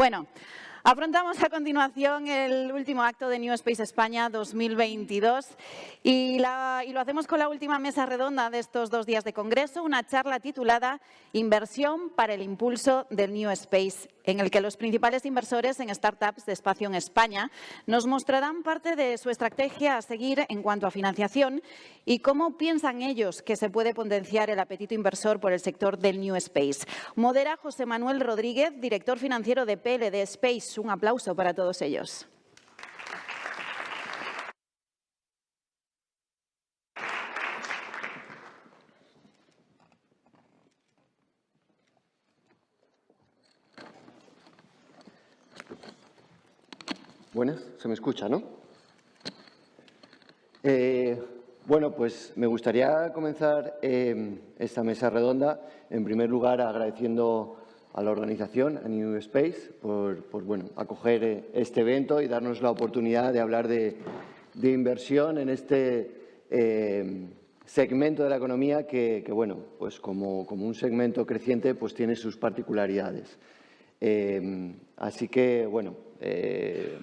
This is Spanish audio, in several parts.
Bueno, afrontamos a continuación el último acto de New Space España 2022 y lo hacemos con la última mesa redonda de estos 2 días de congreso, una charla titulada Inversión para el impulso del New Space, en el que los principales inversores en startups de espacio en España nos mostrarán parte de su estrategia a seguir en cuanto a financiación y cómo piensan ellos que se puede potenciar el apetito inversor por el sector del New Space. Modera José Manuel Rodríguez, director financiero de PLD Space. Un aplauso para todos ellos. Buenas, se me escucha, ¿no? Bueno, pues me gustaría comenzar esta mesa redonda, en primer lugar agradeciendo a la organización, a New Space, por acoger este evento y darnos la oportunidad de hablar de inversión en este segmento de la economía que pues como un segmento creciente, pues tiene sus particularidades. Así que,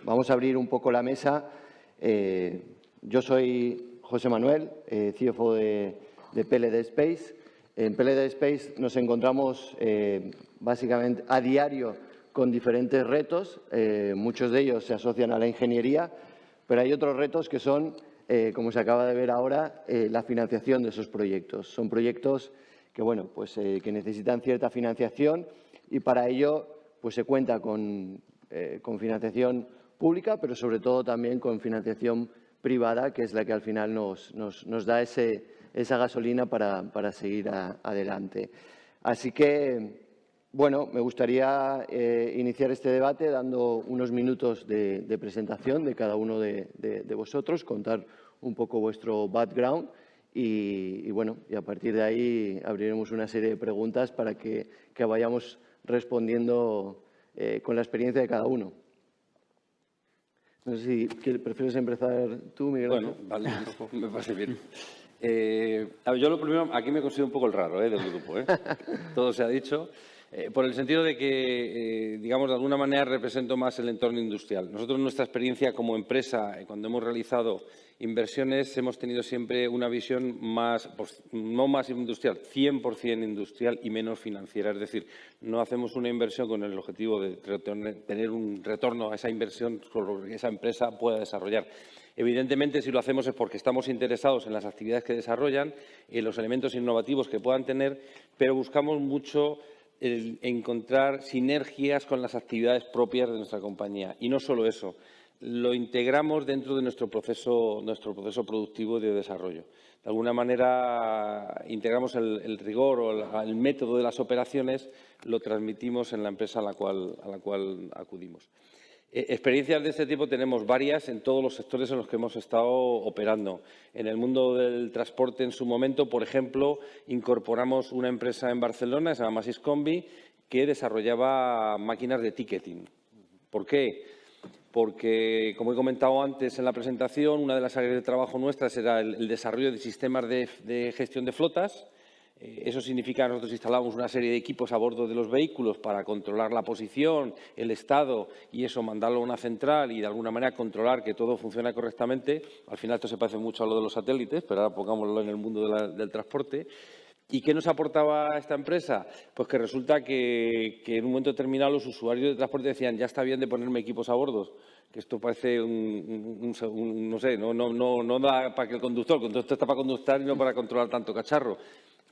vamos a abrir un poco la mesa. Yo soy José Manuel, CFO de PLD Space. En PLD Space nos encontramos básicamente a diario con diferentes retos. Muchos de ellos se asocian a la ingeniería, pero hay otros retos que son, como se acaba de ver ahora, la financiación de esos proyectos. Son proyectos que necesitan cierta financiación y para ello pues se cuenta con financiación pública, pero sobre todo también con financiación privada, que es la que al final nos da esa gasolina para seguir adelante. Así que, me gustaría iniciar este debate dando unos minutos de presentación de cada uno de vosotros, contar un poco vuestro background y a partir de ahí abriremos una serie de preguntas para que vayamos respondiendo con la experiencia de cada uno. No sé si prefieres empezar tú, Miguel. Bueno, vale, me parece bien. Yo lo primero, aquí me considero un poco el raro del grupo. Todo se ha dicho. Por el sentido de que, digamos, de alguna manera represento más el entorno industrial. Nosotros, nuestra experiencia como empresa, cuando hemos realizado inversiones, hemos tenido siempre una visión más, pues, no más industrial, 100% industrial y menos financiera. Es decir, no hacemos una inversión con el objetivo de tener un retorno a esa inversión con lo que esa empresa pueda desarrollar. Evidentemente, si lo hacemos es porque estamos interesados en las actividades que desarrollan, en los elementos innovativos que puedan tener, pero buscamos mucho encontrar sinergias con las actividades propias de nuestra compañía. Y no solo eso, lo integramos dentro de nuestro proceso productivo de desarrollo. De alguna manera, integramos el rigor o el método de las operaciones, lo transmitimos en la empresa a la cual acudimos. Experiencias de este tipo tenemos varias en todos los sectores en los que hemos estado operando. En el mundo del transporte, en su momento, por ejemplo, incorporamos una empresa en Barcelona, se llama Syscombi, que desarrollaba máquinas de ticketing. ¿Por qué? Porque, como he comentado antes en la presentación, una de las áreas de trabajo nuestras era el desarrollo de sistemas de gestión de flotas. Eso significa que nosotros instalamos una serie de equipos a bordo de los vehículos para controlar la posición, el estado y eso mandarlo a una central y de alguna manera controlar que todo funcione correctamente. Al final esto se parece mucho a lo de los satélites, pero ahora pongámoslo en el mundo del transporte. ¿Y qué nos aportaba esta empresa? Pues que resulta que en un momento determinado los usuarios de transporte decían ya está bien de ponerme equipos a bordo, que esto parece no sé, no da para que el conductor está para conducir y no para controlar tanto cacharro.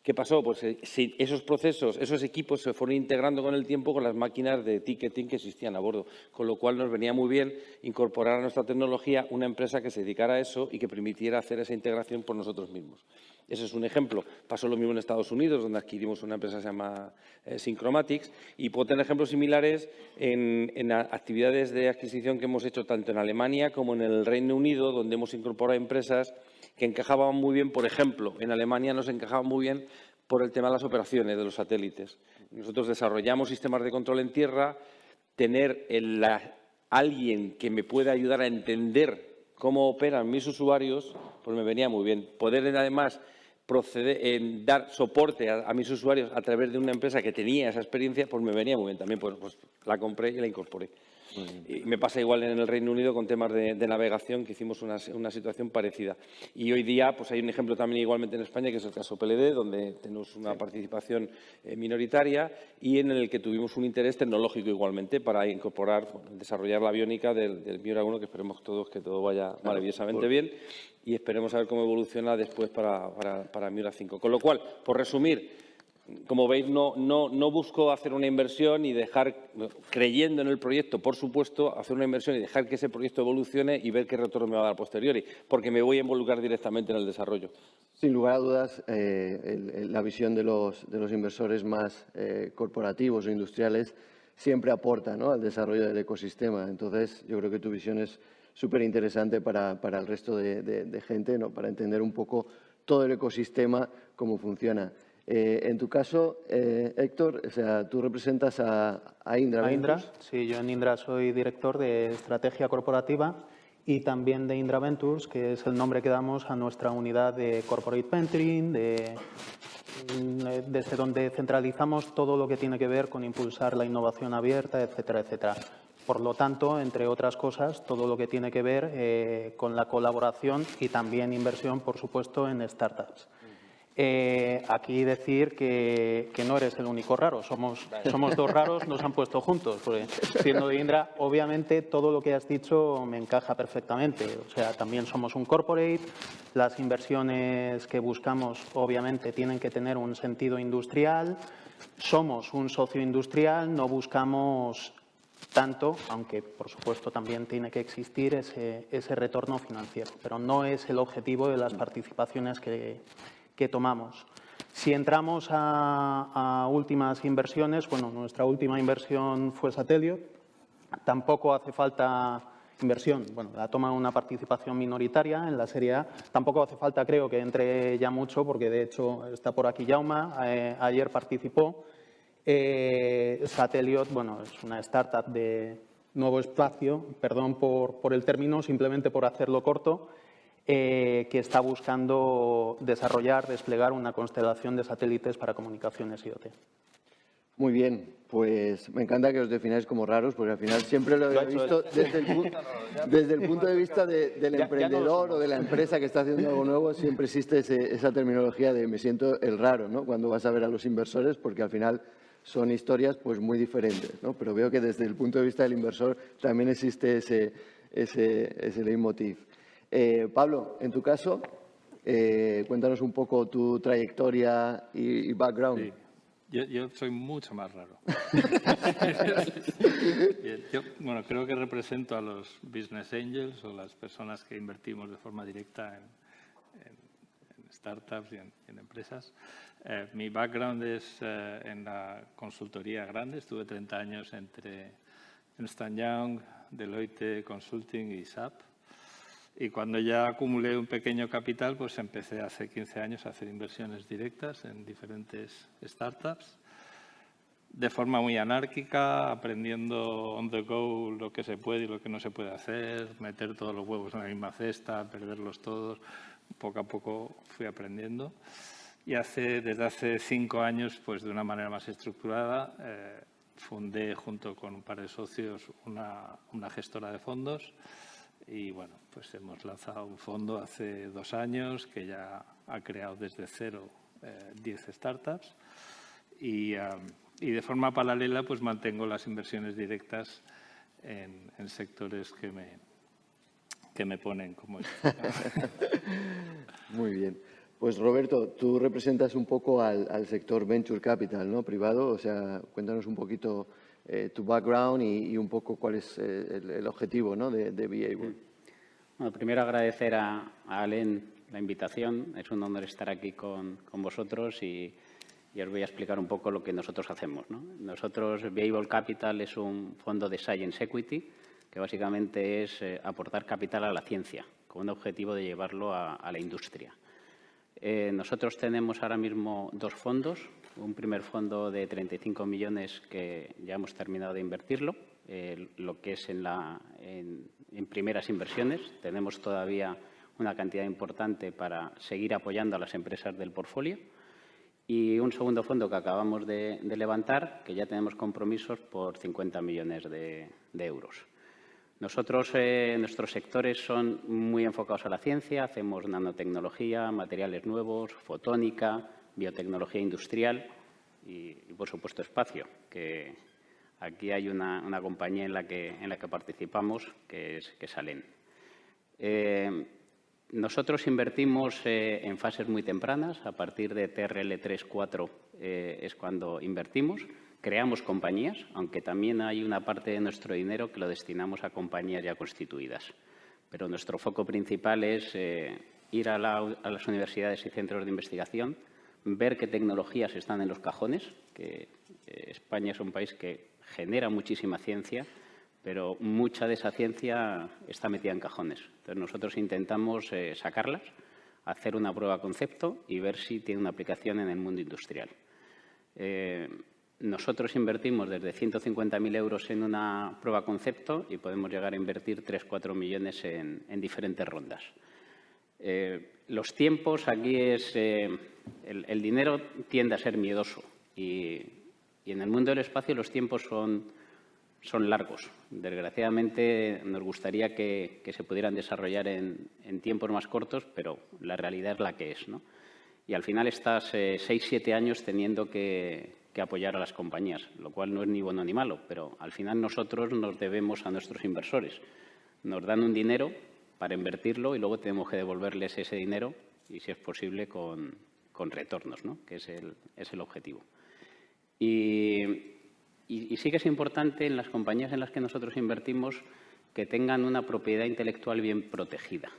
¿Qué pasó? Pues esos procesos, esos equipos se fueron integrando con el tiempo con las máquinas de ticketing que existían a bordo, con lo cual nos venía muy bien incorporar a nuestra tecnología una empresa que se dedicara a eso y que permitiera hacer esa integración por nosotros mismos. Ese es un ejemplo. Pasó lo mismo en Estados Unidos, donde adquirimos una empresa que se llama Synchromatics, y puedo tener ejemplos similares en actividades de adquisición que hemos hecho tanto en Alemania como en el Reino Unido, donde hemos incorporado empresas que encajaban muy bien. Por ejemplo, en Alemania nos encajaban muy bien por el tema de las operaciones de los satélites. Nosotros desarrollamos sistemas de control en tierra, tener alguien que me pueda ayudar a entender cómo operan mis usuarios, pues me venía muy bien. Poder, además, dar soporte a mis usuarios a través de una empresa que tenía esa experiencia, pues me venía muy bien también. Pues la compré y la incorporé. Y me pasa igual en el Reino Unido con temas de navegación, que hicimos una situación parecida. Y hoy día pues hay un ejemplo también igualmente en España, que es el caso PLD, donde tenemos una participación minoritaria y en el que tuvimos un interés tecnológico igualmente para incorporar, desarrollar la aviónica del Miura 1, que esperemos todos que todo vaya maravillosamente bien y esperemos a ver cómo evoluciona después para Miura 5. Con lo cual, por resumir, como veis, no busco hacer una inversión y dejar, creyendo en el proyecto, por supuesto, hacer una inversión y dejar que ese proyecto evolucione y ver qué retorno me va a dar a posteriori, porque me voy a involucrar directamente en el desarrollo. Sin lugar a dudas, la visión de los inversores más corporativos o industriales siempre aporta, ¿no?, al desarrollo del ecosistema. Entonces, yo creo que tu visión es súper interesante para el resto de gente, ¿no?, para entender un poco todo el ecosistema, cómo funciona. En tu caso, Héctor, o sea, tú representas a Indra. A Indra, sí, yo en Indra soy director de estrategia corporativa y también de Indra Ventures, que es el nombre que damos a nuestra unidad de corporate venturing, desde donde centralizamos todo lo que tiene que ver con impulsar la innovación abierta, etcétera, etcétera. Por lo tanto, entre otras cosas, todo lo que tiene que ver con la colaboración y también inversión, por supuesto, en startups. Aquí decir que no eres el único raro, somos dos raros, nos han puesto juntos, porque siendo de Indra, obviamente todo lo que has dicho me encaja perfectamente. O sea, también somos un corporate, las inversiones que buscamos obviamente tienen que tener un sentido industrial, somos un socio industrial, no buscamos tanto, aunque por supuesto también tiene que existir ese retorno financiero, pero no es el objetivo de las participaciones que tomamos. Si entramos a últimas inversiones, bueno, nuestra última inversión fue Sateliot. Tampoco hace falta inversión, bueno, la toma una participación minoritaria en la Serie A. Tampoco hace falta, creo, que entre ya mucho, porque de hecho está por aquí Jaume, ayer participó. Sateliot, bueno, es una startup de nuevo espacio, perdón por el término, simplemente por hacerlo corto, que está buscando desarrollar, desplegar una constelación de satélites para comunicaciones IoT. Muy bien, pues me encanta que os defináis como raros, porque al final siempre lo he visto desde el punto de vista del emprendedor o de la empresa que está haciendo algo nuevo, siempre existe esa terminología de me siento el raro, ¿no?, cuando vas a ver a los inversores, porque al final son historias pues muy diferentes, ¿no? Pero veo que desde el punto de vista del inversor también existe ese leitmotiv. Pablo, en tu caso, cuéntanos un poco tu trayectoria y background. Sí. Yo soy mucho más raro. Yo, bueno, creo que represento a los business angels o las personas que invertimos de forma directa en startups y en empresas. Mi background es en la consultoría grande. Estuve 30 años entre Ernst & Young, Deloitte Consulting y SAP. Y cuando ya acumulé un pequeño capital, pues empecé hace 15 años a hacer inversiones directas en diferentes startups, de forma muy anárquica, aprendiendo on the go lo que se puede y lo que no se puede hacer, meter todos los huevos en la misma cesta, perderlos todos. Poco a poco fui aprendiendo. Y desde hace 5 años, pues de una manera más estructurada, fundé junto con un par de socios una gestora de fondos. Y bueno, pues hemos lanzado un fondo hace 2 años que ya ha creado desde cero 10 startups y de forma paralela pues mantengo las inversiones directas en sectores que me ponen como este. Muy bien. Pues Roberto, tú representas un poco al sector Venture Capital, ¿no?, privado. O sea, cuéntanos un poquito tu background y un poco cuál es el objetivo, ¿no?, de Be-Able. Bueno, primero agradecer a Alen la invitación. Es un honor estar aquí con vosotros y os voy a explicar un poco lo que nosotros hacemos, ¿no? Nosotros, Be-Able Capital es un fondo de Science Equity que básicamente es aportar capital a la ciencia con un objetivo de llevarlo a la industria. Nosotros tenemos ahora mismo 2 fondos. Un primer fondo de 35 millones que ya hemos terminado de invertirlo, lo que es en primeras inversiones. Tenemos todavía una cantidad importante para seguir apoyando a las empresas del portfolio. Y un segundo fondo que acabamos de levantar, que ya tenemos compromisos por 50 millones de euros. Nosotros, nuestros sectores son muy enfocados a la ciencia, hacemos nanotecnología, materiales nuevos, fotónica, biotecnología industrial y por supuesto, espacio, que aquí hay una compañía en la que participamos, que es Alen. Nosotros invertimos en fases muy tempranas, a partir de TRL 3-4 es cuando invertimos. Creamos compañías, aunque también hay una parte de nuestro dinero que lo destinamos a compañías ya constituidas. Pero nuestro foco principal es ir a las universidades y centros de investigación, ver qué tecnologías están en los cajones, que España es un país que genera muchísima ciencia, pero mucha de esa ciencia está metida en cajones. Entonces, nosotros intentamos sacarlas, hacer una prueba concepto y ver si tiene una aplicación en el mundo industrial. Nosotros invertimos desde 150.000 euros en una prueba concepto y podemos llegar a invertir 3-4 millones en diferentes rondas. Los tiempos aquí es… el dinero tiende a ser miedoso y en el mundo del espacio los tiempos son largos. Desgraciadamente, nos gustaría que se pudieran desarrollar en tiempos más cortos, pero la realidad es la que es, ¿no? Y al final estás 6-7 años teniendo que apoyar a las compañías, lo cual no es ni bueno ni malo, pero al final nosotros nos debemos a nuestros inversores. Nos dan un dinero para invertirlo y luego tenemos que devolverles ese dinero y, si es posible, con retornos, ¿no? Que es el objetivo. Y sí que es importante en las compañías en las que nosotros invertimos que tengan una propiedad intelectual bien protegida.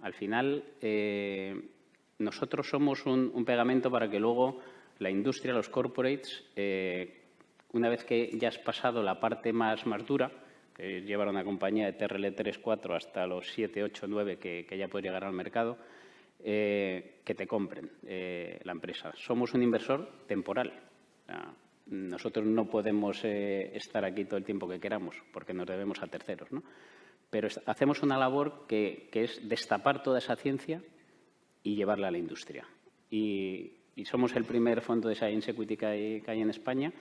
Al final, nosotros somos un pegamento para que luego la industria, los corporates, una vez que ya has pasado la parte más dura, que es llevar una compañía de TRL 3-4 hasta los 7, 8, 9 que ya puede llegar al mercado, que te compren la empresa. Somos un inversor temporal. Nosotros no podemos estar aquí todo el tiempo que queramos porque nos debemos a terceros, ¿no? Pero hacemos una labor que es destapar toda esa ciencia y llevarla a la industria. Y somos el primer fondo de Science Equity que hay en España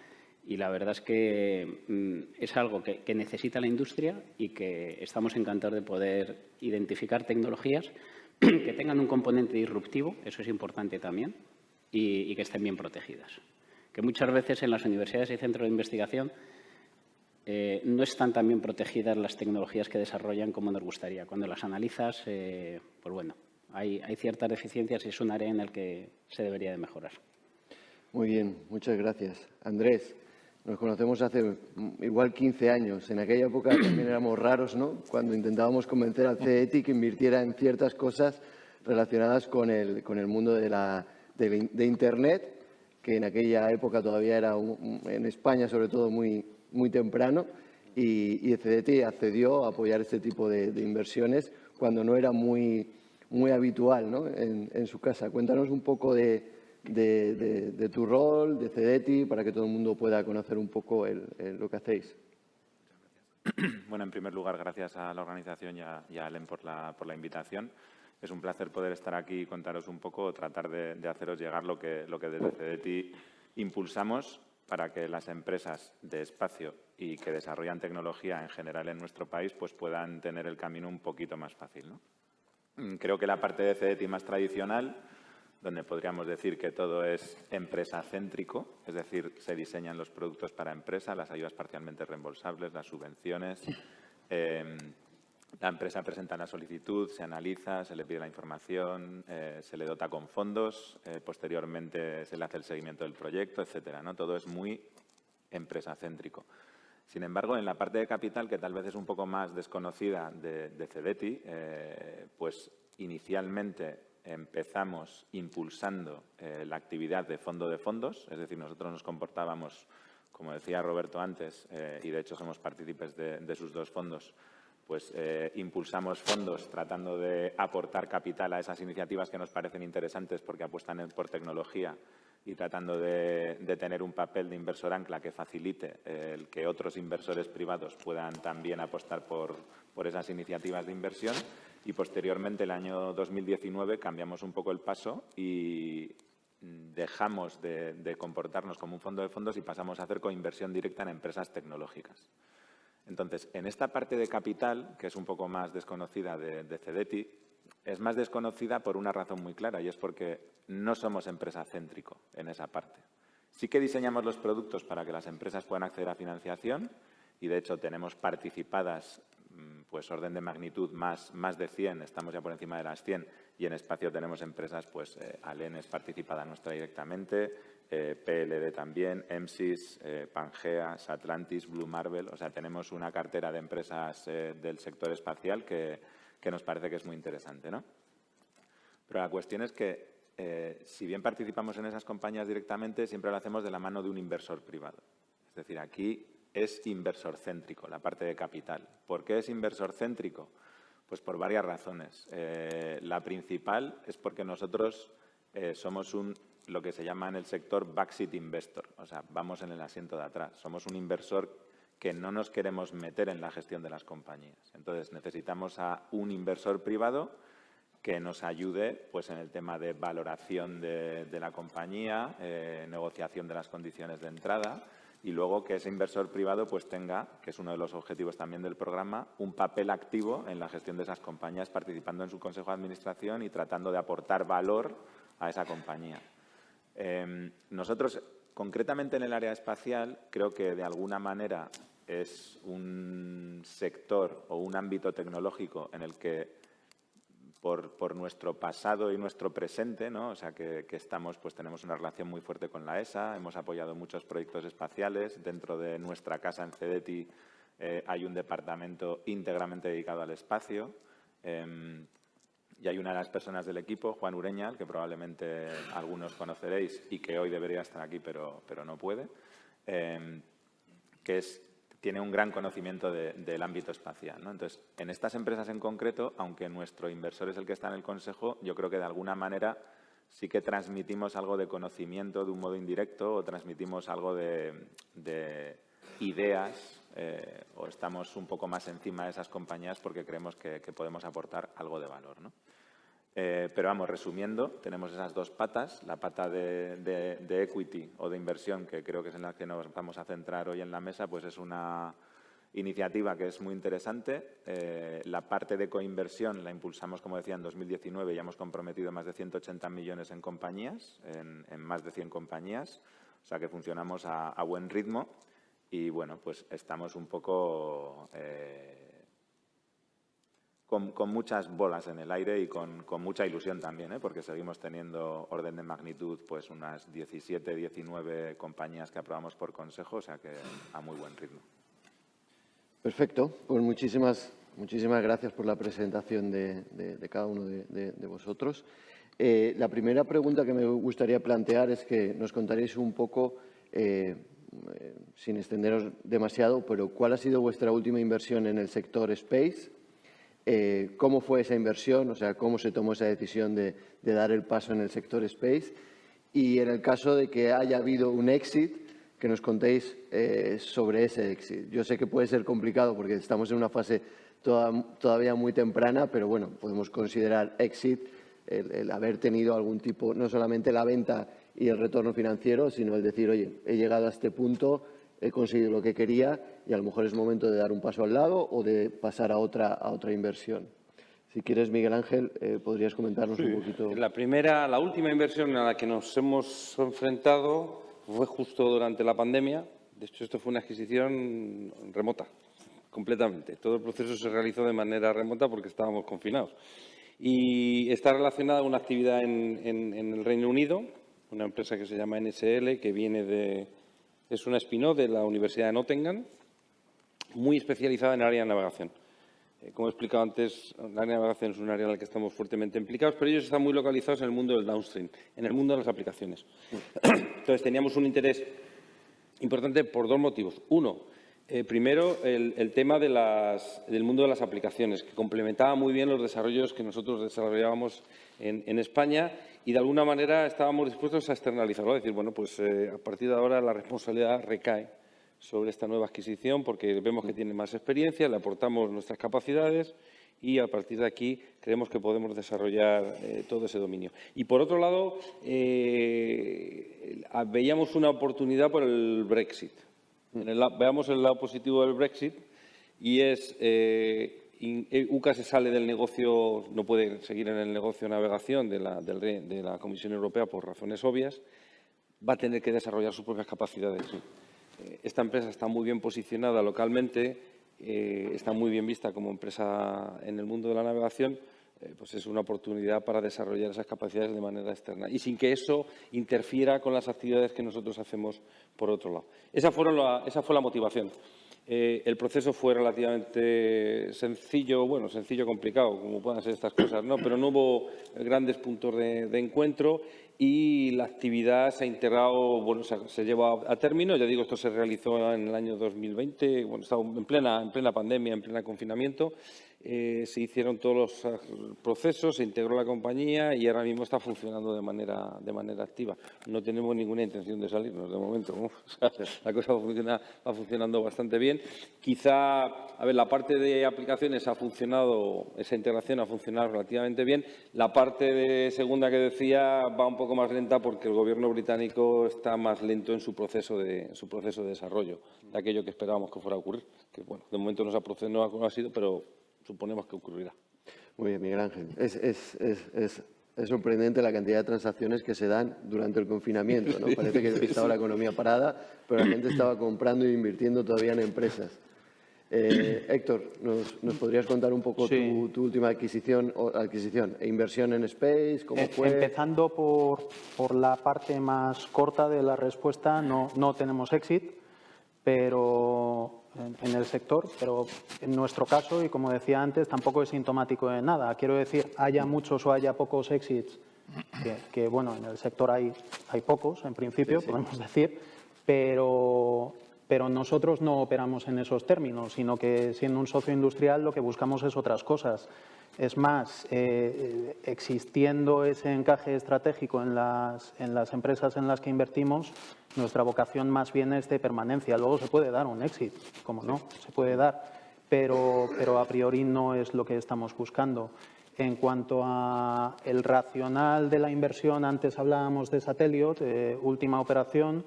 y la verdad es que es algo que necesita la industria y que estamos encantados de poder identificar tecnologías que tengan un componente disruptivo, eso es importante también, y que estén bien protegidas. Que muchas veces en las universidades y centros de investigación no están tan bien protegidas las tecnologías que desarrollan como nos gustaría. Cuando las analizas, pues bueno, hay ciertas deficiencias y es un área en el que se debería de mejorar. Muy bien, muchas gracias. Andrés, nos conocemos hace igual 15 años. En aquella época también éramos raros, ¿no? Cuando intentábamos convencer al CEDETI que invirtiera en ciertas cosas relacionadas con el mundo de Internet, que en aquella época todavía era, en España sobre todo, muy temprano, y el CEDETI accedió a apoyar este tipo de inversiones cuando no era muy habitual, ¿no? en su casa. Cuéntanos un poco de tu rol, de CEDETI, para que todo el mundo pueda conocer un poco lo que hacéis. Bueno, en primer lugar, gracias a la organización y a Alen por la invitación. Es un placer poder estar aquí y contaros un poco, tratar de haceros llegar lo que desde CEDETI impulsamos para que las empresas de espacio y que desarrollan tecnología en general en nuestro país pues puedan tener el camino un poquito más fácil, ¿no? Creo que la parte de CEDETI más tradicional, donde podríamos decir que todo es empresa-céntrico, es decir, se diseñan los productos para empresa, las ayudas parcialmente reembolsables, las subvenciones. La empresa presenta la solicitud, se analiza, se le pide la información, se le dota con fondos, posteriormente se le hace el seguimiento del proyecto, etcétera, ¿no? Todo es muy empresa-céntrico. Sin embargo, en la parte de capital, que tal vez es un poco más desconocida de CEDETI, pues inicialmente empezamos impulsando la actividad de fondo de fondos, es decir, nosotros nos comportábamos, como decía Roberto antes, y de hecho somos partícipes de sus dos fondos, pues impulsamos fondos tratando de aportar capital a esas iniciativas que nos parecen interesantes porque apuestan por tecnología y tratando de tener un papel de inversor ancla que facilite el que otros inversores privados puedan también apostar por esas iniciativas de inversión. Y posteriormente, el año 2019, cambiamos un poco el paso y dejamos de comportarnos como un fondo de fondos y pasamos a hacer coinversión directa en empresas tecnológicas. Entonces, en esta parte de capital, que es un poco más desconocida de Cedeti, es más desconocida por una razón muy clara, y es porque no somos empresa céntrico en esa parte. Sí que diseñamos los productos para que las empresas puedan acceder a financiación y, de hecho, tenemos participadas, pues, orden de magnitud más de 100, estamos ya por encima de las 100, y en espacio tenemos empresas, pues, Alen es participada nuestra directamente, PLD también, EMSIS, Pangea, Satlantis, Blue Marble. O sea, tenemos una cartera de empresas del sector espacial que nos parece que es muy interesante, ¿no? Pero la cuestión es que, si bien participamos en esas compañías directamente, siempre lo hacemos de la mano de un inversor privado. Es decir, aquí es inversor céntrico, la parte de capital. ¿Por qué es inversor céntrico? Pues por varias razones. La principal es porque nosotros somos lo que se llama en el sector backseat investor. O sea, vamos en el asiento de atrás. Somos un inversor que no nos queremos meter en la gestión de las compañías. Entonces, necesitamos a un inversor privado que nos ayude, pues, en el tema de valoración de la compañía, negociación de las condiciones de entrada, y luego que ese inversor privado, pues, tenga, que es uno de los objetivos también del programa, un papel activo en la gestión de esas compañías, participando en su consejo de administración y tratando de aportar valor a esa compañía. Nosotros, concretamente en el área espacial, creo que de alguna manera es un sector o un ámbito tecnológico en el que, por nuestro pasado y nuestro presente, ¿no? O sea, que estamos, pues, tenemos una relación muy fuerte con la ESA, hemos apoyado muchos proyectos espaciales. Dentro de nuestra casa en Cedeti hay un departamento íntegramente dedicado al espacio. Y hay una de las personas del equipo, Juan Ureña, al que probablemente algunos conoceréis y que hoy debería estar aquí, pero no puede, que tiene un gran conocimiento del ámbito espacial, ¿no? Entonces, en estas empresas en concreto, aunque nuestro inversor es el que está en el consejo, yo creo que de alguna manera sí que transmitimos algo de conocimiento de un modo indirecto, o transmitimos algo de ideas, o estamos un poco más encima de esas compañías porque creemos que podemos aportar algo de valor, ¿no? Pero vamos, resumiendo, tenemos esas dos patas, la pata de equity o de inversión, que creo que es en la que nos vamos a centrar hoy en la mesa, pues es una iniciativa que es muy interesante. La parte de coinversión la impulsamos, como decía, en 2019 y hemos comprometido más de 180 millones en compañías, en más de 100 compañías, o sea que funcionamos a buen ritmo y, bueno, pues estamos un poco con muchas bolas en el aire y con mucha ilusión también, porque seguimos teniendo orden de magnitud, pues unas 17, 19 compañías que aprobamos por consejo, o sea que a muy buen ritmo. Perfecto, pues muchísimas gracias por la presentación de cada uno de vosotros. La primera pregunta que me gustaría plantear es que nos contaréis un poco, sin extenderos demasiado, pero ¿cuál ha sido vuestra última inversión en el sector Space? ¿Cómo fue esa inversión? O sea, ¿cómo se tomó esa decisión de dar el paso en el sector Space? Y en el caso de que haya habido un exit, que nos contéis sobre ese exit. Yo sé que puede ser complicado porque estamos en una fase todavía muy temprana, pero bueno, podemos considerar exit el haber tenido algún tipo, no solamente la venta y el retorno financiero, sino el decir, oye, he llegado a este punto, he conseguido lo que quería y a lo mejor es momento de dar un paso al lado o de pasar a otra inversión. Si quieres, Miguel Ángel, podrías comentarnos un poquito. La última inversión a la que nos hemos enfrentado fue justo durante la pandemia. De hecho, esto fue una adquisición remota, completamente. Todo el proceso se realizó de manera remota porque estábamos confinados. Y está relacionada con una actividad en el Reino Unido, una empresa que se llama NSL, que es una spin-off de la Universidad de Nottingham, muy especializada en el área de navegación. Como he explicado antes, el área de navegación es un área en la que estamos fuertemente implicados, pero ellos están muy localizados en el mundo del downstream, en el mundo de las aplicaciones. Entonces, teníamos un interés importante por dos motivos. Uno, Primero, el tema del mundo de las aplicaciones, que complementaba muy bien los desarrollos que nosotros desarrollábamos en España y, de alguna manera, estábamos dispuestos a externalizarlo. Es decir, bueno, pues a partir de ahora la responsabilidad recae sobre esta nueva adquisición porque vemos que tiene más experiencia, le aportamos nuestras capacidades y, a partir de aquí, creemos que podemos desarrollar todo ese dominio. Y, por otro lado, veíamos una oportunidad por el Brexit. Veamos el lado positivo del Brexit y es UCA se sale del negocio, no puede seguir en el negocio de navegación de la Comisión Europea por razones obvias, va a tener que desarrollar sus propias capacidades. Esta empresa está muy bien posicionada localmente, está muy bien vista como empresa en el mundo de la navegación, pues es una oportunidad para desarrollar esas capacidades de manera externa y sin que eso interfiera con las actividades que nosotros hacemos por otro lado. Esa fue la motivación. El proceso fue relativamente sencillo, bueno, sencillo complicado, como puedan ser estas cosas, ¿no? Pero no hubo grandes puntos de encuentro y la actividad se ha integrado, bueno, se lleva a término. Ya digo, esto se realizó en el año 2020, bueno, estaba en plena pandemia, en pleno confinamiento. Se hicieron todos los procesos, se integró la compañía y ahora mismo está funcionando de manera activa. No tenemos ninguna intención de salirnos de momento. O sea, la cosa va funcionando bastante bien. Quizá, a ver, la parte de aplicaciones ha funcionado, esa integración ha funcionado relativamente bien. La parte de segunda que decía va un poco más lenta porque el Gobierno británico está más lento en su proceso de desarrollo de aquello que esperábamos que fuera a ocurrir. Que, bueno, de momento no ha sido, pero suponemos que ocurrirá. Muy bien, Miguel Ángel. Es sorprendente la cantidad de transacciones que se dan durante el confinamiento, ¿no? Parece que estaba la economía parada, pero la gente estaba comprando e invirtiendo todavía en empresas. Héctor, ¿nos podrías contar un poco tu última adquisición e inversión en Space? ¿Cómo fue? Empezando por la parte más corta de la respuesta, no tenemos exit, pero en el sector, pero en nuestro caso, y como decía antes, tampoco es sintomático de nada. Quiero decir, haya muchos o haya pocos exits, que bueno, en el sector hay pocos, en principio, podemos decir, pero nosotros no operamos en esos términos, sino que siendo un socio industrial lo que buscamos es otras cosas. Es más, existiendo ese encaje estratégico en las empresas en las que invertimos, nuestra vocación más bien es de permanencia. Luego se puede dar un exit, como no, se puede dar, pero a priori no es lo que estamos buscando. En cuanto a el racional de la inversión, antes hablábamos de Satelliot, última operación.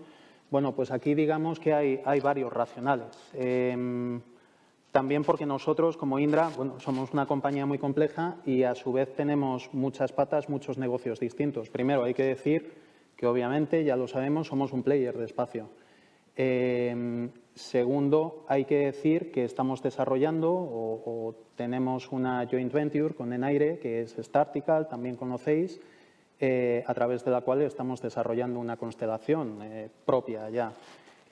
Bueno, pues aquí digamos que hay varios racionales. También porque nosotros, como Indra, bueno, somos una compañía muy compleja y a su vez tenemos muchas patas, muchos negocios distintos. Primero, hay que decir que obviamente, ya lo sabemos, somos un player de espacio. Segundo, hay que decir que estamos desarrollando o tenemos una joint venture con Enaire, que es Startical, también conocéis, a través de la cual estamos desarrollando una constelación propia ya.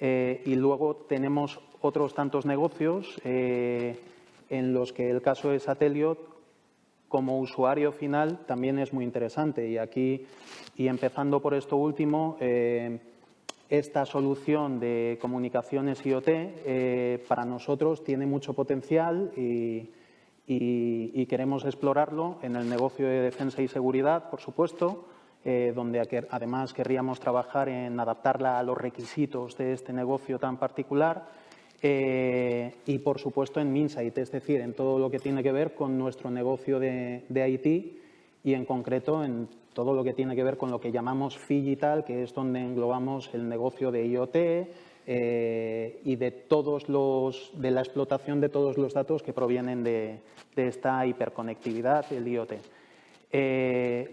Y luego tenemos otros tantos negocios en los que el caso de Satelliot como usuario final también es muy interesante. Y aquí, y empezando por esto último, esta solución de comunicaciones IoT para nosotros tiene mucho potencial y queremos explorarlo en el negocio de defensa y seguridad, por supuesto, donde además querríamos trabajar en adaptarla a los requisitos de este negocio tan particular. Y, por supuesto, en Minsight, es decir, en todo lo que tiene que ver con nuestro negocio de IT y, en concreto, en todo lo que tiene que ver con lo que llamamos Phygital, que es donde englobamos el negocio de IoT y de la explotación de todos los datos que provienen de esta hiperconectividad, el IoT.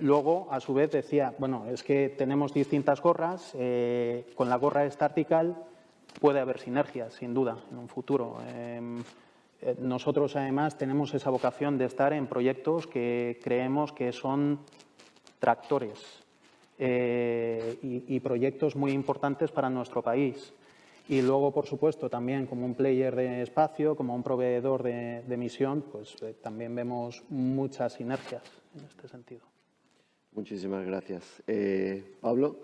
Luego, a su vez, decía, bueno, es que tenemos distintas gorras. Con la gorra Startical puede haber sinergias, sin duda, en un futuro. Nosotros, además, tenemos esa vocación de estar en proyectos que creemos que son tractores y proyectos muy importantes para nuestro país. Y luego, por supuesto, también como un player de espacio, como un proveedor de misión, pues también vemos muchas sinergias en este sentido. Muchísimas gracias. Pablo,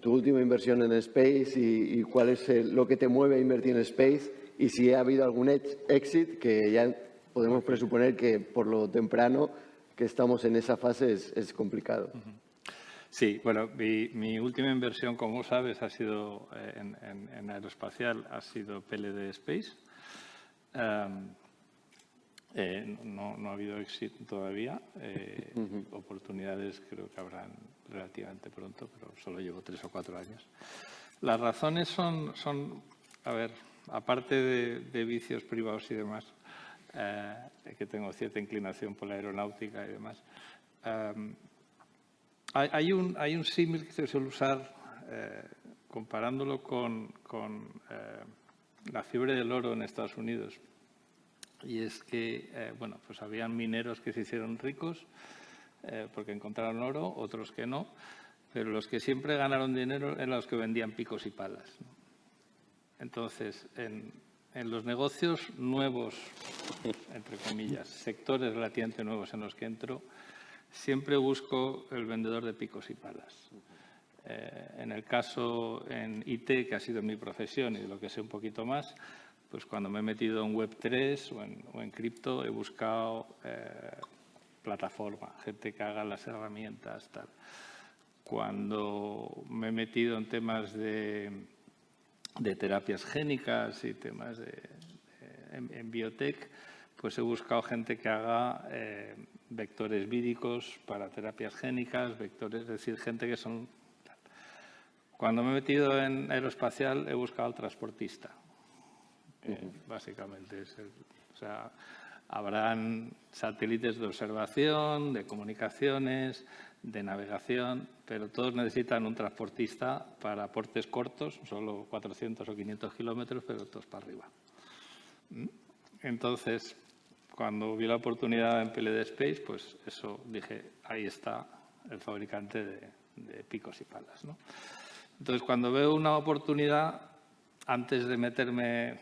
tu última inversión en Space y cuál es lo que te mueve a invertir en Space y si ha habido algún exit, que ya podemos presuponer que por lo temprano que estamos en esa fase es complicado. Sí, bueno, mi última inversión, como sabes, ha sido en aeroespacial, ha sido PLD Space. No ha habido éxito todavía. Oportunidades creo que habrán relativamente pronto, pero solo llevo 3 o 4 años. Las razones son a ver, aparte de vicios privados y demás, que tengo cierta inclinación por la aeronáutica y demás, hay un símil que se suele usar comparándolo con la fiebre del oro en Estados Unidos. Y es que, bueno, pues habían mineros que se hicieron ricos porque encontraron oro, otros que no, pero los que siempre ganaron dinero eran los que vendían picos y palas, ¿no? Entonces, en los negocios nuevos, entre comillas, sectores relativamente nuevos en los que entro, siempre busco el vendedor de picos y palas. En el caso en IT, que ha sido mi profesión y de lo que sé un poquito más, pues cuando me he metido en Web3 o en cripto he buscado plataforma, gente que haga las herramientas, tal. Cuando me he metido en temas de terapias génicas y temas en biotech, pues he buscado gente que haga vectores víricos para terapias génicas, vectores, es decir, gente que son... Cuando me he metido en aeroespacial he buscado al transportista. Básicamente o sea, habrán satélites de observación, de comunicaciones, de navegación, pero todos necesitan un transportista para portes cortos, solo 400 o 500 kilómetros, pero todos para arriba. Entonces, cuando vi la oportunidad en PLD Space, pues eso dije, ahí está el fabricante de picos y palas, ¿no? Entonces, cuando veo una oportunidad, antes de meterme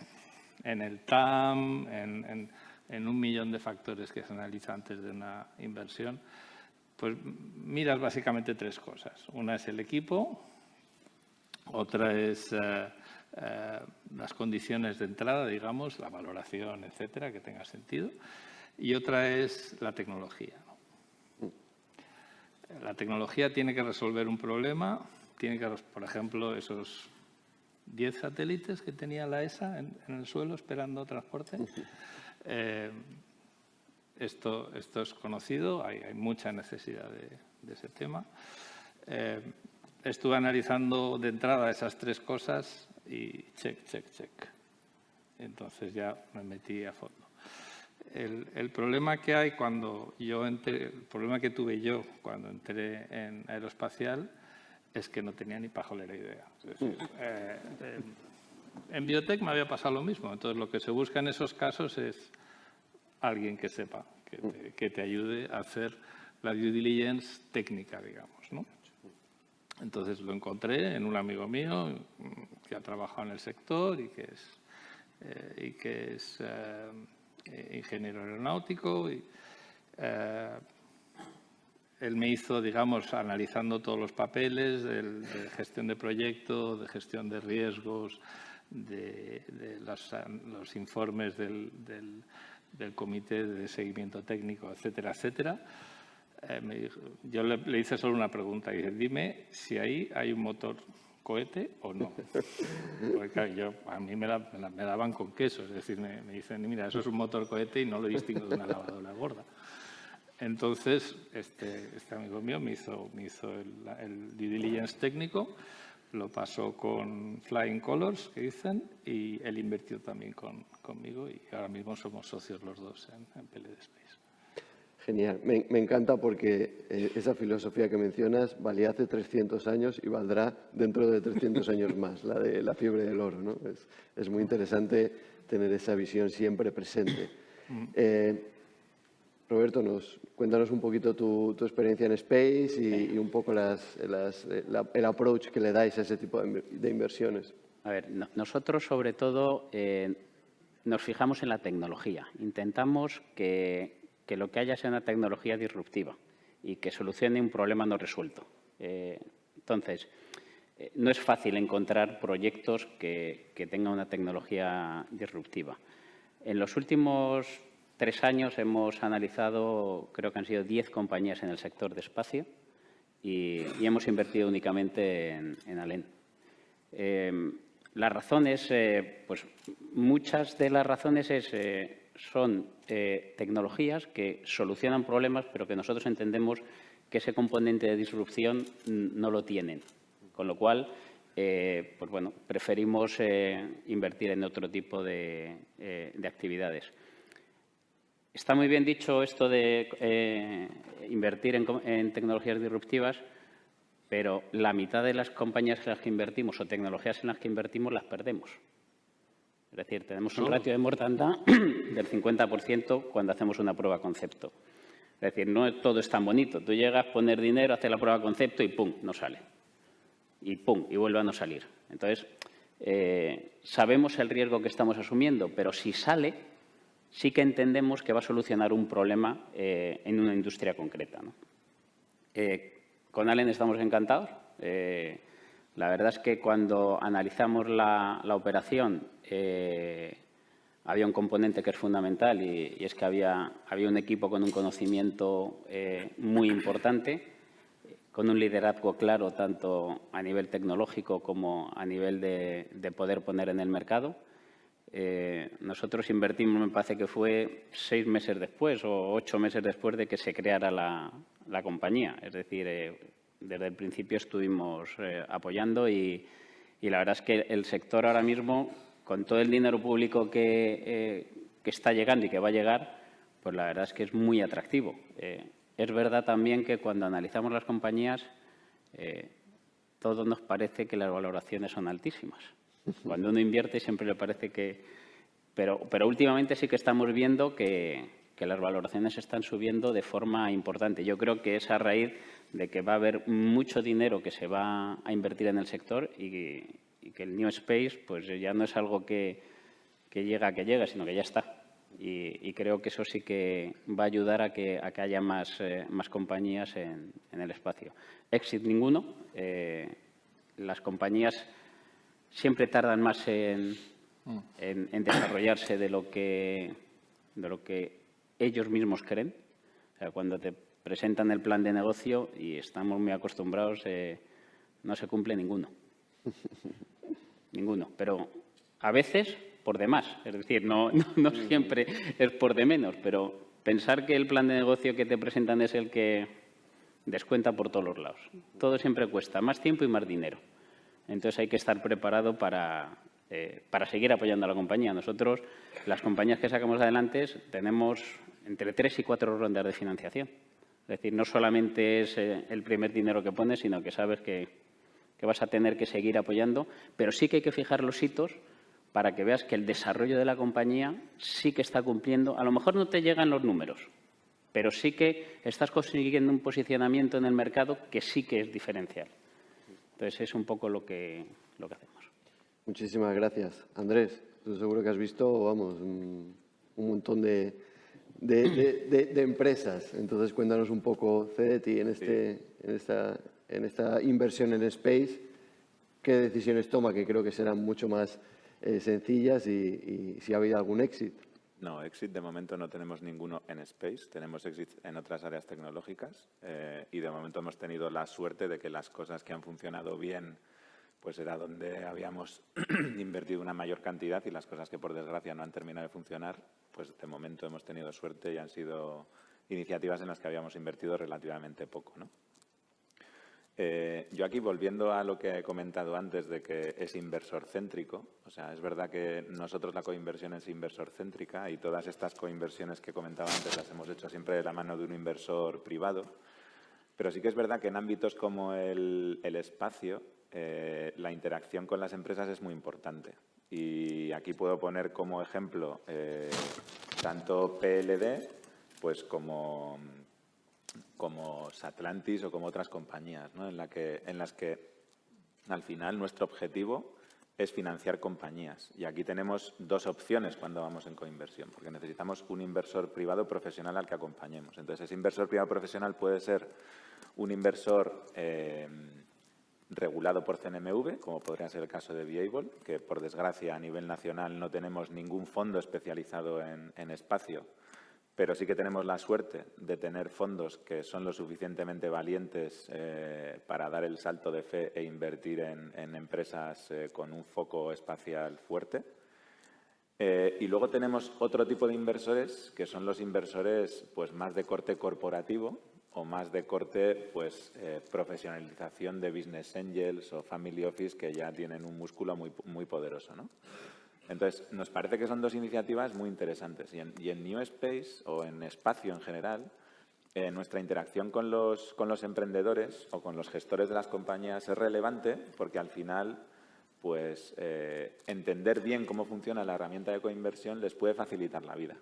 en el TAM, en 1.000.000 de factores que se analizan antes de una inversión, pues miras básicamente 3 cosas. Una es el equipo, otra es las condiciones de entrada, digamos, la valoración, etcétera, que tenga sentido, y otra es la tecnología, ¿no? La tecnología tiene que resolver un problema, tiene que, por ejemplo, esos 10 satélites que tenía la ESA en el suelo esperando transporte. Esto es conocido, hay mucha necesidad de ese tema. Estuve analizando de entrada esas 3 cosas y check. Entonces ya me metí a fondo. El problema que hay cuando yo entré, el problema que tuve yo cuando entré en aeroespacial es que no tenía ni pajolera idea. Es decir, en biotech me había pasado lo mismo. Entonces lo que se busca en esos casos es alguien que sepa, que te ayude a hacer la due diligence técnica, digamos, ¿no? Entonces lo encontré en un amigo mío que ha trabajado en el sector y que es ingeniero aeronáutico. Él me hizo, digamos, analizando todos los papeles de gestión de proyecto, de gestión de riesgos, de los informes del comité de seguimiento técnico, etcétera, etcétera. Yo le hice solo una pregunta y dije, dime si ahí hay un motor cohete o no. Porque claro, a mí me daban con queso, es decir, me dicen, mira, eso es un motor cohete y no lo distingo de una lavadora gorda. Entonces, este amigo mío me hizo el due diligence técnico, lo pasó con Flying Colors, que dicen, y él invirtió también conmigo y ahora mismo somos socios los dos en PLD Space. Genial. Me encanta porque esa filosofía que mencionas valía hace 300 años y valdrá dentro de 300 años más, la de la fiebre del oro, ¿no? Es muy interesante tener esa visión siempre presente. Roberto, cuéntanos un poquito tu experiencia en Space y un poco el approach que le dais a ese tipo de inversiones. A ver, nosotros sobre todo nos fijamos en la tecnología. Intentamos que lo que haya sea una tecnología disruptiva y que solucione un problema no resuelto. Entonces, no es fácil encontrar proyectos que tengan una tecnología disruptiva. En los últimos 3 años hemos analizado, creo que han sido 10 compañías en el sector de espacio y hemos invertido únicamente en Alén. Las razones, pues muchas de las razones son tecnologías que solucionan problemas, pero que nosotros entendemos que ese componente de disrupción no lo tienen. Con lo cual, pues bueno, preferimos invertir en otro tipo de actividades. Está muy bien dicho esto de invertir en tecnologías disruptivas, pero la mitad de las compañías en las que invertimos o tecnologías en las que invertimos las perdemos. Es decir, tenemos un ratio de mortandad del 50% cuando hacemos una prueba concepto. Es decir, no todo es tan bonito. Tú llegas, poner dinero, hacer la prueba concepto y ¡pum!, no sale. Y ¡pum!, y vuelve a no salir. Entonces, sabemos el riesgo que estamos asumiendo, pero si sale, sí que entendemos que va a solucionar un problema en una industria concreta, ¿no? Con Alén estamos encantados. La verdad es que cuando analizamos la operación había un componente que es fundamental y es que había un equipo con un conocimiento muy importante, con un liderazgo claro tanto a nivel tecnológico como a nivel de poder poner en el mercado. Nosotros invertimos, me parece que fue 6 meses después o 8 meses después de que se creara la compañía. Es decir, desde el principio estuvimos apoyando y la verdad es que el sector ahora mismo, con todo el dinero público que está llegando y que va a llegar, pues la verdad es que es muy atractivo. Es verdad también que cuando analizamos las compañías, todo nos parece que las valoraciones son altísimas. Cuando uno invierte siempre le parece que... Pero últimamente sí que estamos viendo que las valoraciones están subiendo de forma importante. Yo creo que es a raíz de que va a haber mucho dinero que se va a invertir en el sector y que el New Space pues ya no es algo que llega, sino que ya está. Y creo que eso sí que va a ayudar a que haya más compañías en el espacio. Exit ninguno. Las compañías siempre tardan más en desarrollarse de lo que ellos mismos creen. O sea, cuando te presentan el plan de negocio y estamos muy acostumbrados, no se cumple ninguno. Ninguno. Pero a veces por demás. Es decir, no siempre es por de menos, pero pensar que el plan de negocio que te presentan es el que descuenta por todos los lados. Todo siempre cuesta más tiempo y más dinero. Entonces hay que estar preparado para seguir apoyando a la compañía. Nosotros, las compañías que sacamos adelante, tenemos entre 3 y 4 rondas de financiación. Es decir, no solamente es el primer dinero que pones, sino que sabes que vas a tener que seguir apoyando, pero sí que hay que fijar los hitos para que veas que el desarrollo de la compañía sí que está cumpliendo. A lo mejor no te llegan los números, pero sí que estás consiguiendo un posicionamiento en el mercado que sí que es diferencial. Entonces, es un poco lo que hacemos. Muchísimas gracias. Andrés, tú seguro que has visto, vamos, un montón de empresas. Entonces, cuéntanos un poco, Cedeti, en esta inversión en Space, ¿qué decisiones toma? Que creo que serán mucho más sencillas y si ha habido algún éxito. No, exit de momento no tenemos ninguno en Space, tenemos exit en otras áreas tecnológicas y de momento hemos tenido la suerte de que las cosas que han funcionado bien pues era donde habíamos invertido una mayor cantidad y las cosas que por desgracia no han terminado de funcionar, pues de momento hemos tenido suerte y han sido iniciativas en las que habíamos invertido relativamente poco, ¿no? Yo aquí, volviendo a lo que he comentado antes de que es inversor céntrico, o sea, es verdad que nosotros la coinversión es inversor céntrica y todas estas coinversiones que comentaba antes las hemos hecho siempre de la mano de un inversor privado, pero sí que es verdad que en ámbitos como el espacio la interacción con las empresas es muy importante. Y aquí puedo poner como ejemplo tanto PLD pues como Satlantis o como otras compañías, ¿no? en las que al final nuestro objetivo es financiar compañías. Y aquí tenemos 2 opciones cuando vamos en coinversión, porque necesitamos un inversor privado profesional al que acompañemos. Entonces, ese inversor privado profesional puede ser un inversor regulado por CNMV, como podría ser el caso de Viable, que por desgracia a nivel nacional no tenemos ningún fondo especializado en espacio, pero sí que tenemos la suerte de tener fondos que son lo suficientemente valientes para dar el salto de fe e invertir en empresas con un foco espacial fuerte. Y luego tenemos otro tipo de inversores, que son los inversores pues, más de corte corporativo o más de corte profesionalización de business angels o family office, que ya tienen un músculo muy poderoso, ¿no? Entonces, nos parece que son dos iniciativas muy interesantes. Y en New Space, o en espacio en general, nuestra interacción con los emprendedores o con los gestores de las compañías es relevante porque, al final, pues entender bien cómo funciona la herramienta de coinversión les puede facilitar la vida.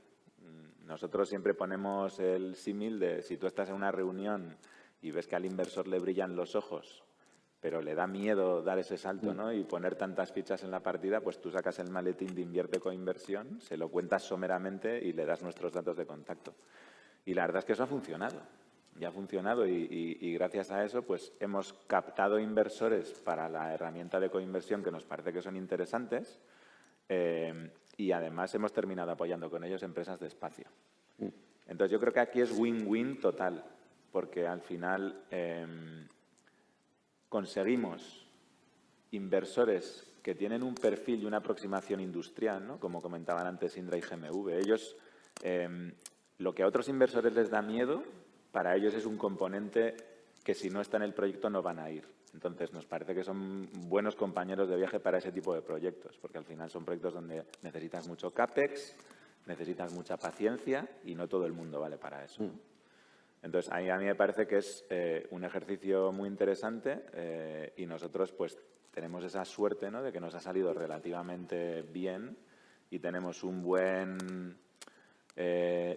Nosotros siempre ponemos el símil de si tú estás en una reunión y ves que al inversor le brillan los ojos, pero le da miedo dar ese salto, ¿no? Y poner tantas fichas en la partida, pues tú sacas el maletín de Invierte Coinversión, se lo cuentas someramente y le das nuestros datos de contacto. Y la verdad es que eso ha funcionado. Ya ha funcionado y gracias a eso pues hemos captado inversores para la herramienta de coinversión que nos parece que son interesantes y además hemos terminado apoyando con ellos empresas de espacio. Entonces yo creo que aquí es win-win total, porque al final conseguimos inversores que tienen un perfil y una aproximación industrial, ¿no? Como comentaban antes Indra y GMV. Ellos, lo que a otros inversores les da miedo, para ellos es un componente que si no está en el proyecto no van a ir. Entonces, nos parece que son buenos compañeros de viaje para ese tipo de proyectos, porque al final son proyectos donde necesitas mucho CAPEX, necesitas mucha paciencia y no todo el mundo vale para eso. Entonces, a mí me parece que es un ejercicio muy interesante y nosotros pues tenemos esa suerte, ¿no?, de que nos ha salido relativamente bien y tenemos un buen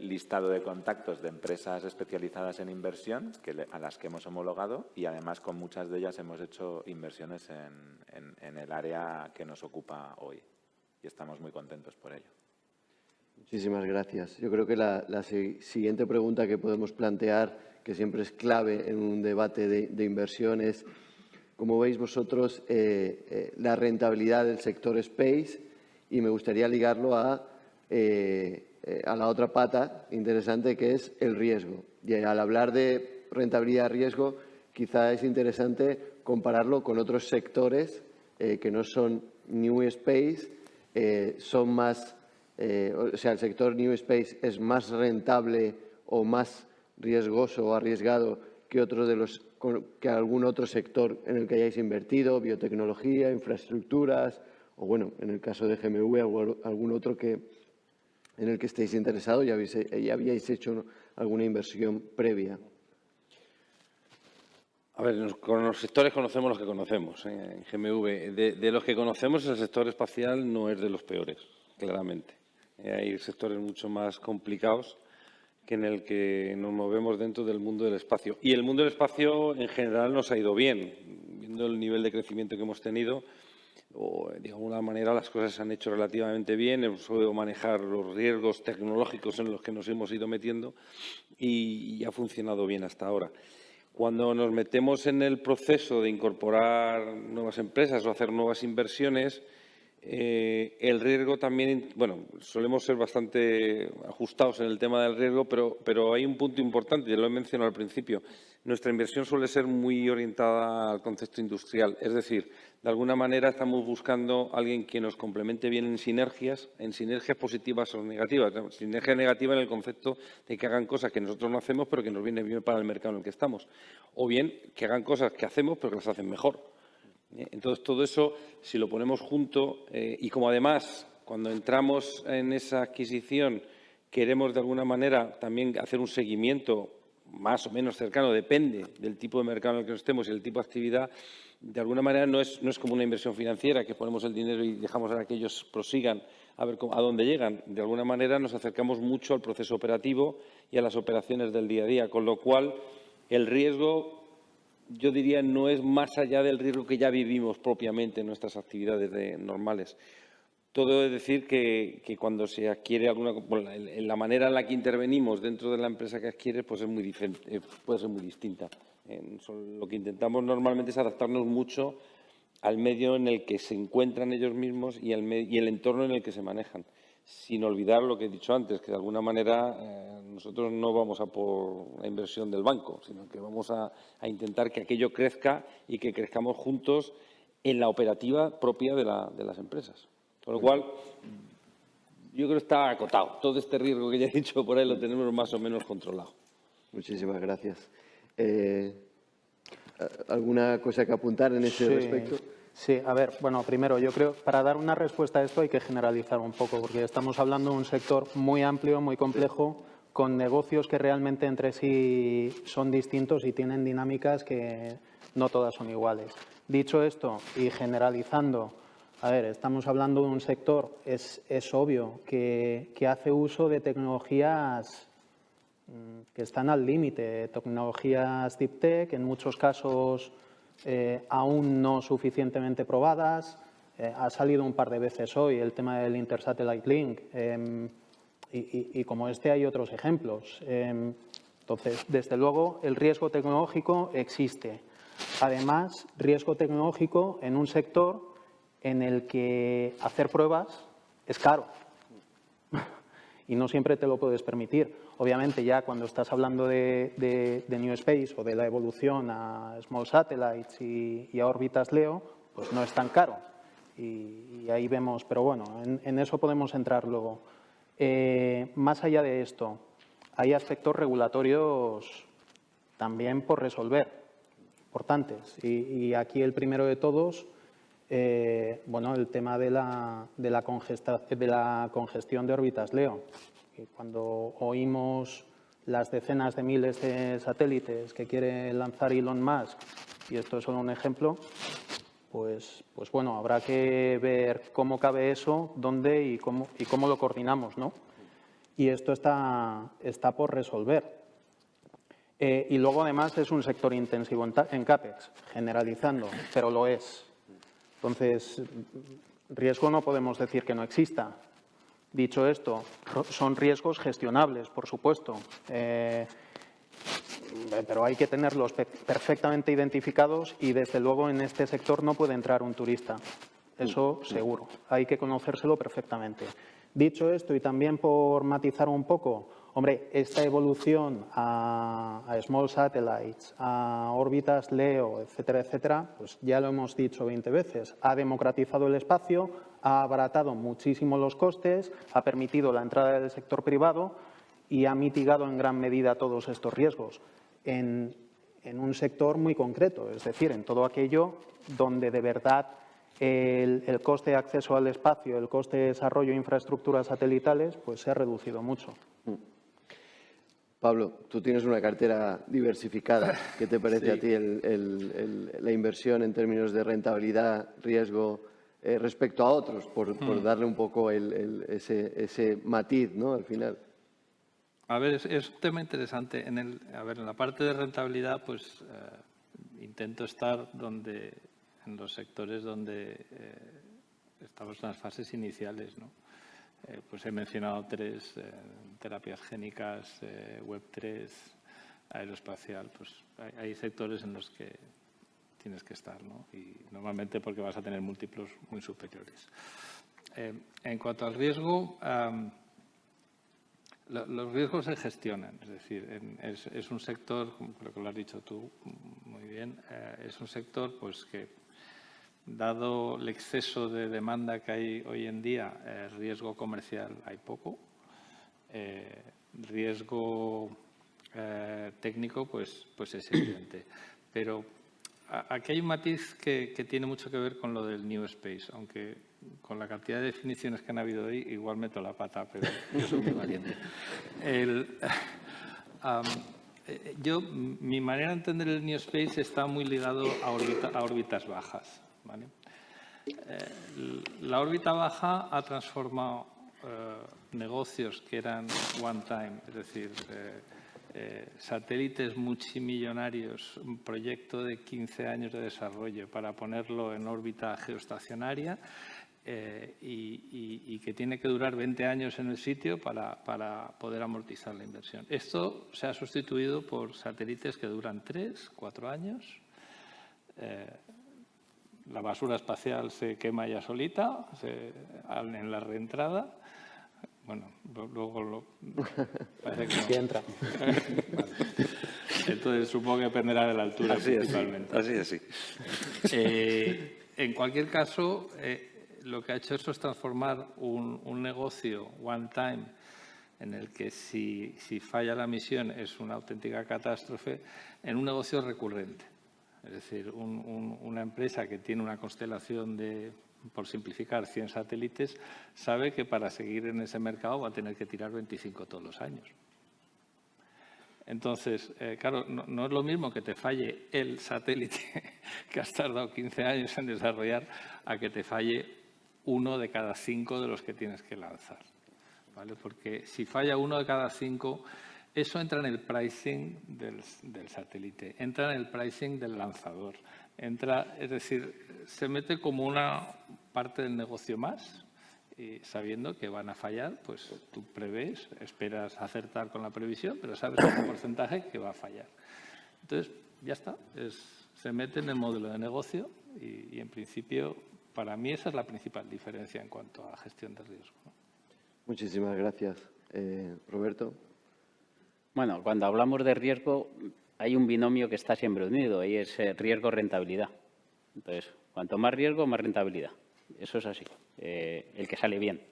listado de contactos de empresas especializadas en inversión a las que hemos homologado y además con muchas de ellas hemos hecho inversiones en el área que nos ocupa hoy y estamos muy contentos por ello. Muchísimas gracias. Yo creo que la siguiente pregunta que podemos plantear, que siempre es clave en un debate de inversión, es ¿cómo veis vosotros la rentabilidad del sector space? Y me gustaría ligarlo a la otra pata interesante, que es el riesgo. Y al hablar de rentabilidad-riesgo, quizá es interesante compararlo con otros sectores que no son New Space, son más, o sea, el sector New Space es más rentable o más riesgoso o arriesgado que que algún otro sector en el que hayáis invertido, biotecnología, infraestructuras, o bueno, en el caso de GMV, algún otro en el que estéis interesados y ya habíais hecho alguna inversión previa. A ver, con los sectores conocemos los que conocemos en GMV. De los que conocemos, el sector espacial no es de los peores, claramente. Hay sectores mucho más complicados que en el que nos movemos dentro del mundo del espacio. Y el mundo del espacio, en general, nos ha ido bien. Viendo el nivel de crecimiento que hemos tenido, de alguna manera las cosas se han hecho relativamente bien, hemos sabido manejar los riesgos tecnológicos en los que nos hemos ido metiendo y ha funcionado bien hasta ahora. Cuando nos metemos en el proceso de incorporar nuevas empresas o hacer nuevas inversiones, el riesgo también, bueno, solemos ser bastante ajustados en el tema del riesgo, pero hay un punto importante, ya lo he mencionado al principio. Nuestra inversión suele ser muy orientada al concepto industrial, es decir, de alguna manera estamos buscando a alguien que nos complemente bien en sinergias positivas o negativas. Sinergia negativa en el concepto de que hagan cosas que nosotros no hacemos, pero que nos viene bien para el mercado en el que estamos. O bien que hagan cosas que hacemos, pero que las hacen mejor. Entonces, todo eso, si lo ponemos junto, y como además, cuando entramos en esa adquisición, queremos de alguna manera también hacer un seguimiento más o menos cercano, depende del tipo de mercado en el que estemos y el tipo de actividad, de alguna manera no es como una inversión financiera, que ponemos el dinero y dejamos a que ellos prosigan a ver a dónde llegan. De alguna manera nos acercamos mucho al proceso operativo y a las operaciones del día a día, con lo cual el riesgo, yo diría, no es más allá del riesgo que ya vivimos propiamente en nuestras actividades normales. Todo es decir que cuando se adquiere alguna, bueno, en la manera en la que intervenimos dentro de la empresa que adquiere, pues es muy diferente, puede ser muy distinta. Lo que intentamos normalmente es adaptarnos mucho al medio en el que se encuentran ellos mismos y el entorno en el que se manejan, sin olvidar lo que he dicho antes, que de alguna manera nosotros no vamos a por la inversión del banco, sino que vamos a intentar que aquello crezca y que crezcamos juntos en la operativa propia de las empresas. Con lo cual, yo creo que está acotado. Todo este riesgo que ya he dicho por ahí lo tenemos más o menos controlado. Muchísimas gracias. ¿Alguna cosa que apuntar en ese respecto? Sí, a ver, bueno, primero yo creo, para dar una respuesta a esto hay que generalizar un poco, porque estamos hablando de un sector muy amplio, muy complejo, con negocios que realmente entre sí son distintos y tienen dinámicas que no todas son iguales. Dicho esto y generalizando, a ver, estamos hablando de un sector, es obvio, que hace uso de tecnologías que están al límite, tecnologías deep tech, en muchos casos aún no suficientemente probadas. Ha salido un par de veces hoy el tema del Intersatellite Link y como este hay otros ejemplos. Entonces, desde luego, el riesgo tecnológico existe. Además, riesgo tecnológico en un sector en el que hacer pruebas es caro y no siempre te lo puedes permitir. Obviamente, ya cuando estás hablando de New Space o de la evolución a Small Satellites y a órbitas LEO, pues no es tan caro. Y ahí vemos, pero bueno, en eso podemos entrar luego. Más allá de esto, hay aspectos regulatorios también por resolver, importantes. Y aquí el primero de todos, bueno, el tema de la congestión de órbitas LEO. Y cuando oímos las decenas de miles de satélites que quiere lanzar Elon Musk, y esto es solo un ejemplo, pues bueno, habrá que ver cómo cabe eso, dónde y cómo lo coordinamos, ¿no? Y esto está por resolver. Y luego, además, es un sector intensivo en CAPEX, generalizando, pero lo es. Entonces, riesgo no podemos decir que no exista. Dicho esto, son riesgos gestionables, por supuesto, pero hay que tenerlos perfectamente identificados y, desde luego, en este sector no puede entrar un turista. Eso seguro. Hay que conocérselo perfectamente. Dicho esto, y también por matizar un poco, hombre, esta evolución a small satellites, a órbitas LEO, etcétera, etcétera, pues ya lo hemos dicho 20 veces. Ha democratizado el espacio, ha abaratado muchísimo los costes, ha permitido la entrada del sector privado y ha mitigado en gran medida todos estos riesgos en un sector muy concreto, es decir, en todo aquello donde de verdad el coste de acceso al espacio, el coste de desarrollo de infraestructuras satelitales, pues se ha reducido mucho. Pablo, tú tienes una cartera diversificada. ¿Qué te parece a ti la inversión en términos de rentabilidad, riesgo respecto a otros, por darle un poco ese matiz, ¿no? Al final. A ver, es un tema interesante. En la parte de rentabilidad, pues intento estar en los sectores donde estamos en las fases iniciales, ¿no? Pues he mencionado 3, terapias génicas, Web3, aeroespacial. Pues hay sectores en los que tienes que estar, ¿no? Y normalmente porque vas a tener múltiplos muy superiores. En cuanto al riesgo, los riesgos se gestionan. Es decir, es un sector, creo que lo has dicho tú muy bien, es un sector pues que, dado el exceso de demanda que hay hoy en día, riesgo comercial hay poco, riesgo técnico pues es evidente. Pero aquí hay un matiz que tiene mucho que ver con lo del New Space, aunque con la cantidad de definiciones que han habido hoy igual meto la pata, pero yo soy muy valiente. Mi manera de entender el New Space está muy ligado a órbitas bajas, ¿vale? La órbita baja ha transformado negocios que eran one time, es decir, satélites multimillonarios, un proyecto de 15 años de desarrollo para ponerlo en órbita geoestacionaria, y que tiene que durar 20 años en el sitio para poder amortizar la inversión. Esto se ha sustituido por satélites que duran 3, 4 años. La basura espacial se quema ya solita en la reentrada. Bueno, luego parece que no. Sí entra. Vale. Entonces, supongo que dependerá de la altura principalmente. Así. En cualquier caso, lo que ha hecho eso es transformar un negocio one time en el que si falla la misión es una auténtica catástrofe, en un negocio recurrente. Es decir, una empresa que tiene una constelación de, por simplificar, 100 satélites, sabe que para seguir en ese mercado va a tener que tirar 25 todos los años. Entonces, claro, no es lo mismo que te falle el satélite que has tardado 15 años en desarrollar a que te falle 1 de cada 5 de los que tienes que lanzar, ¿vale? Porque si falla 1 de cada 5, eso entra en el pricing del satélite, entra en el pricing del lanzador, es decir, se mete como una parte del negocio más. Y sabiendo que van a fallar, pues tú prevés, esperas acertar con la previsión, pero sabes el porcentaje que va a fallar. Entonces, ya está, se mete en el modelo de negocio y en principio, para mí esa es la principal diferencia en cuanto a gestión de riesgo, ¿no? Muchísimas gracias. Roberto. Bueno, cuando hablamos de riesgo, hay un binomio que está siempre unido y es riesgo-rentabilidad. Entonces, cuanto más riesgo, más rentabilidad. Eso es así. El que sale bien.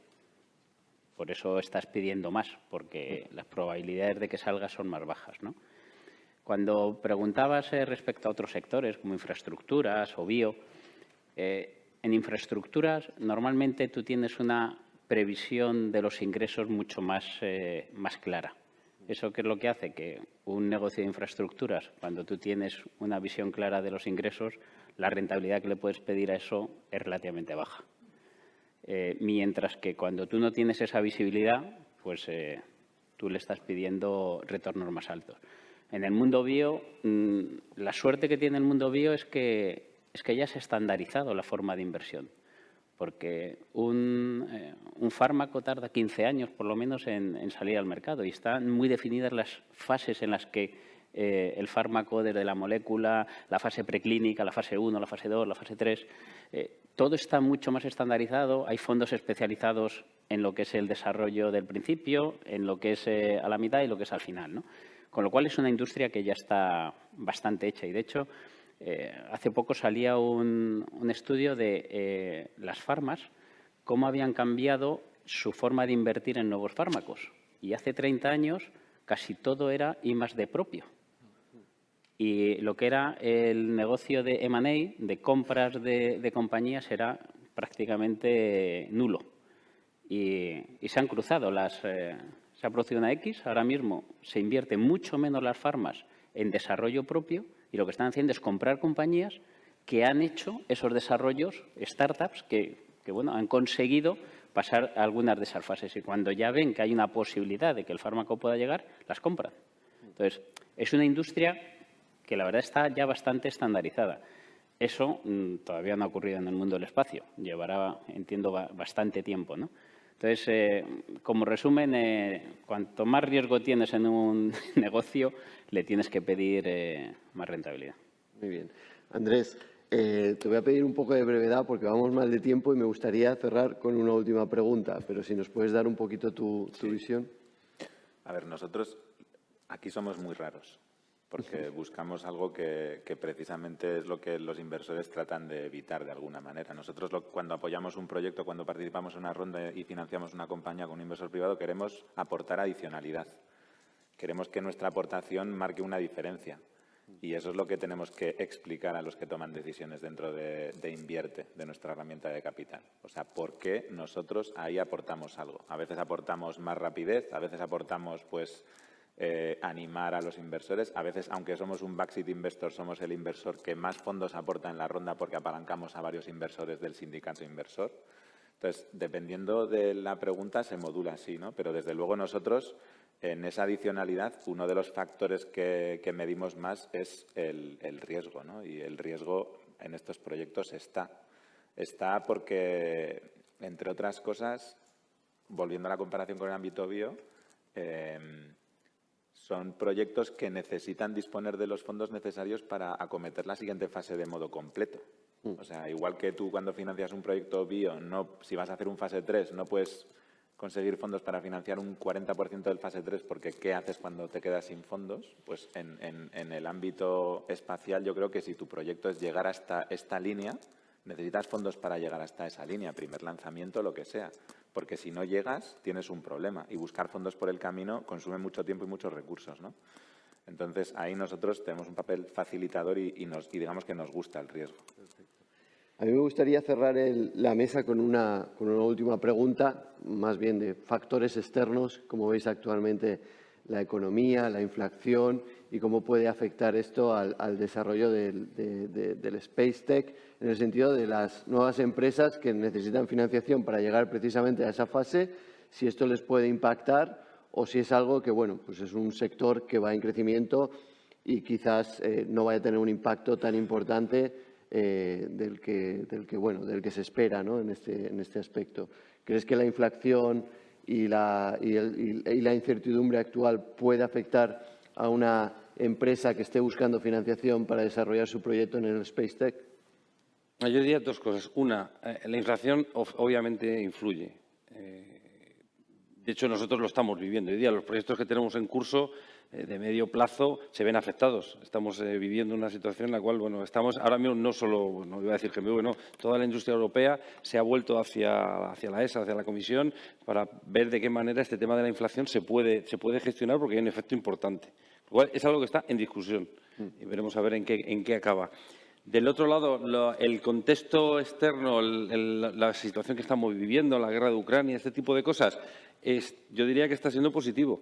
Por eso estás pidiendo más, porque las probabilidades de que salga son más bajas, ¿no? Cuando preguntabas respecto a otros sectores, como infraestructuras o bio, en infraestructuras normalmente tú tienes una previsión de los ingresos mucho más clara. ¿Eso qué es lo que hace? Que un negocio de infraestructuras, cuando tú tienes una visión clara de los ingresos, la rentabilidad que le puedes pedir a eso es relativamente baja. Mientras que cuando tú no tienes esa visibilidad, pues tú le estás pidiendo retornos más altos. En el mundo bio, la suerte que tiene el mundo bio es que ya se ha estandarizado la forma de inversión. Porque un fármaco tarda 15 años, por lo menos, en salir al mercado y están muy definidas las fases en las que el fármaco, desde la molécula, la fase preclínica, la fase 1, la fase 2, la fase 3, todo está mucho más estandarizado. Hay fondos especializados en lo que es el desarrollo del principio, en lo que es a la mitad y lo que es al final, ¿no? Con lo cual es una industria que ya está bastante hecha y, de hecho, hace poco salía un estudio de las farmas, cómo habían cambiado su forma de invertir en nuevos fármacos. Y hace 30 años casi todo era I+D propio. Y lo que era el negocio de M&A, de compras de compañías, era prácticamente nulo. Y se han cruzado se ha producido una X. Ahora mismo se invierte mucho menos las farmas en desarrollo propio y lo que están haciendo es comprar compañías que han hecho esos desarrollos, startups, que bueno, han conseguido pasar algunas de esas fases. Y cuando ya ven que hay una posibilidad de que el fármaco pueda llegar, las compran. Entonces, es una industria que la verdad está ya bastante estandarizada. Eso todavía no ha ocurrido en el mundo del espacio. Llevará, entiendo, bastante tiempo, ¿no? Entonces, como resumen, cuanto más riesgo tienes en un negocio, le tienes que pedir más rentabilidad. Muy bien. Andrés, te voy a pedir un poco de brevedad porque vamos mal de tiempo y me gustaría cerrar con una última pregunta, pero si nos puedes dar un poquito tu visión. A ver, nosotros aquí somos muy raros, porque buscamos algo que precisamente es lo que los inversores tratan de evitar de alguna manera. Nosotros cuando apoyamos un proyecto, cuando participamos en una ronda y financiamos una compañía con un inversor privado, queremos aportar adicionalidad. Queremos que nuestra aportación marque una diferencia. Y eso es lo que tenemos que explicar a los que toman decisiones dentro de Invierte, de nuestra herramienta de capital. O sea, ¿por qué nosotros ahí aportamos algo? A veces aportamos más rapidez, a veces aportamos, pues, animar a los inversores. A veces, aunque somos un backseat investor, somos el inversor que más fondos aporta en la ronda porque apalancamos a varios inversores del sindicato inversor. Entonces, dependiendo de la pregunta, se modula así, ¿no? Pero, desde luego, nosotros, en esa adicionalidad, uno de los factores que medimos más es el riesgo, ¿no? Y el riesgo en estos proyectos está porque entre otras cosas, volviendo a la comparación con el ámbito bio, son proyectos que necesitan disponer de los fondos necesarios para acometer la siguiente fase de modo completo. O sea, igual que tú cuando financias un proyecto bio, si vas a hacer un fase 3, no puedes conseguir fondos para financiar un 40% del fase 3, porque ¿qué haces cuando te quedas sin fondos? Pues en el ámbito espacial yo creo que si tu proyecto es llegar hasta esta línea, necesitas fondos para llegar hasta esa línea, primer lanzamiento, lo que sea. Porque si no llegas, tienes un problema. Y buscar fondos por el camino consume mucho tiempo y muchos recursos, ¿no? Entonces, ahí nosotros tenemos un papel facilitador y digamos que nos gusta el riesgo. A mí me gustaría cerrar la mesa con una última pregunta, más bien de factores externos, como veis actualmente la economía, la inflación y cómo puede afectar esto al desarrollo del Space Tech, en el sentido de las nuevas empresas que necesitan financiación para llegar precisamente a esa fase, si esto les puede impactar o si es algo que, bueno, pues es un sector que va en crecimiento y quizás no vaya a tener un impacto tan importante del que se espera, ¿no? en este aspecto. ¿Crees que la inflación y la incertidumbre actual puede afectar a una empresa que esté buscando financiación para desarrollar su proyecto en el Space Tech? Yo diría dos cosas. Una, la inflación obviamente influye. De hecho, nosotros lo estamos viviendo. Hoy día los proyectos que tenemos en curso de medio plazo se ven afectados. Estamos viviendo una situación en la cual, bueno, estamos ahora mismo no solo, no iba a decir GMV, no, toda la industria europea se ha vuelto hacia la ESA, hacia la Comisión, para ver de qué manera este tema de la inflación se puede gestionar, porque hay un efecto importante. Igual es algo que está en discusión y veremos a ver en qué acaba. Del otro lado, el contexto externo, la situación que estamos viviendo, la guerra de Ucrania, este tipo de cosas, yo diría que está siendo positivo.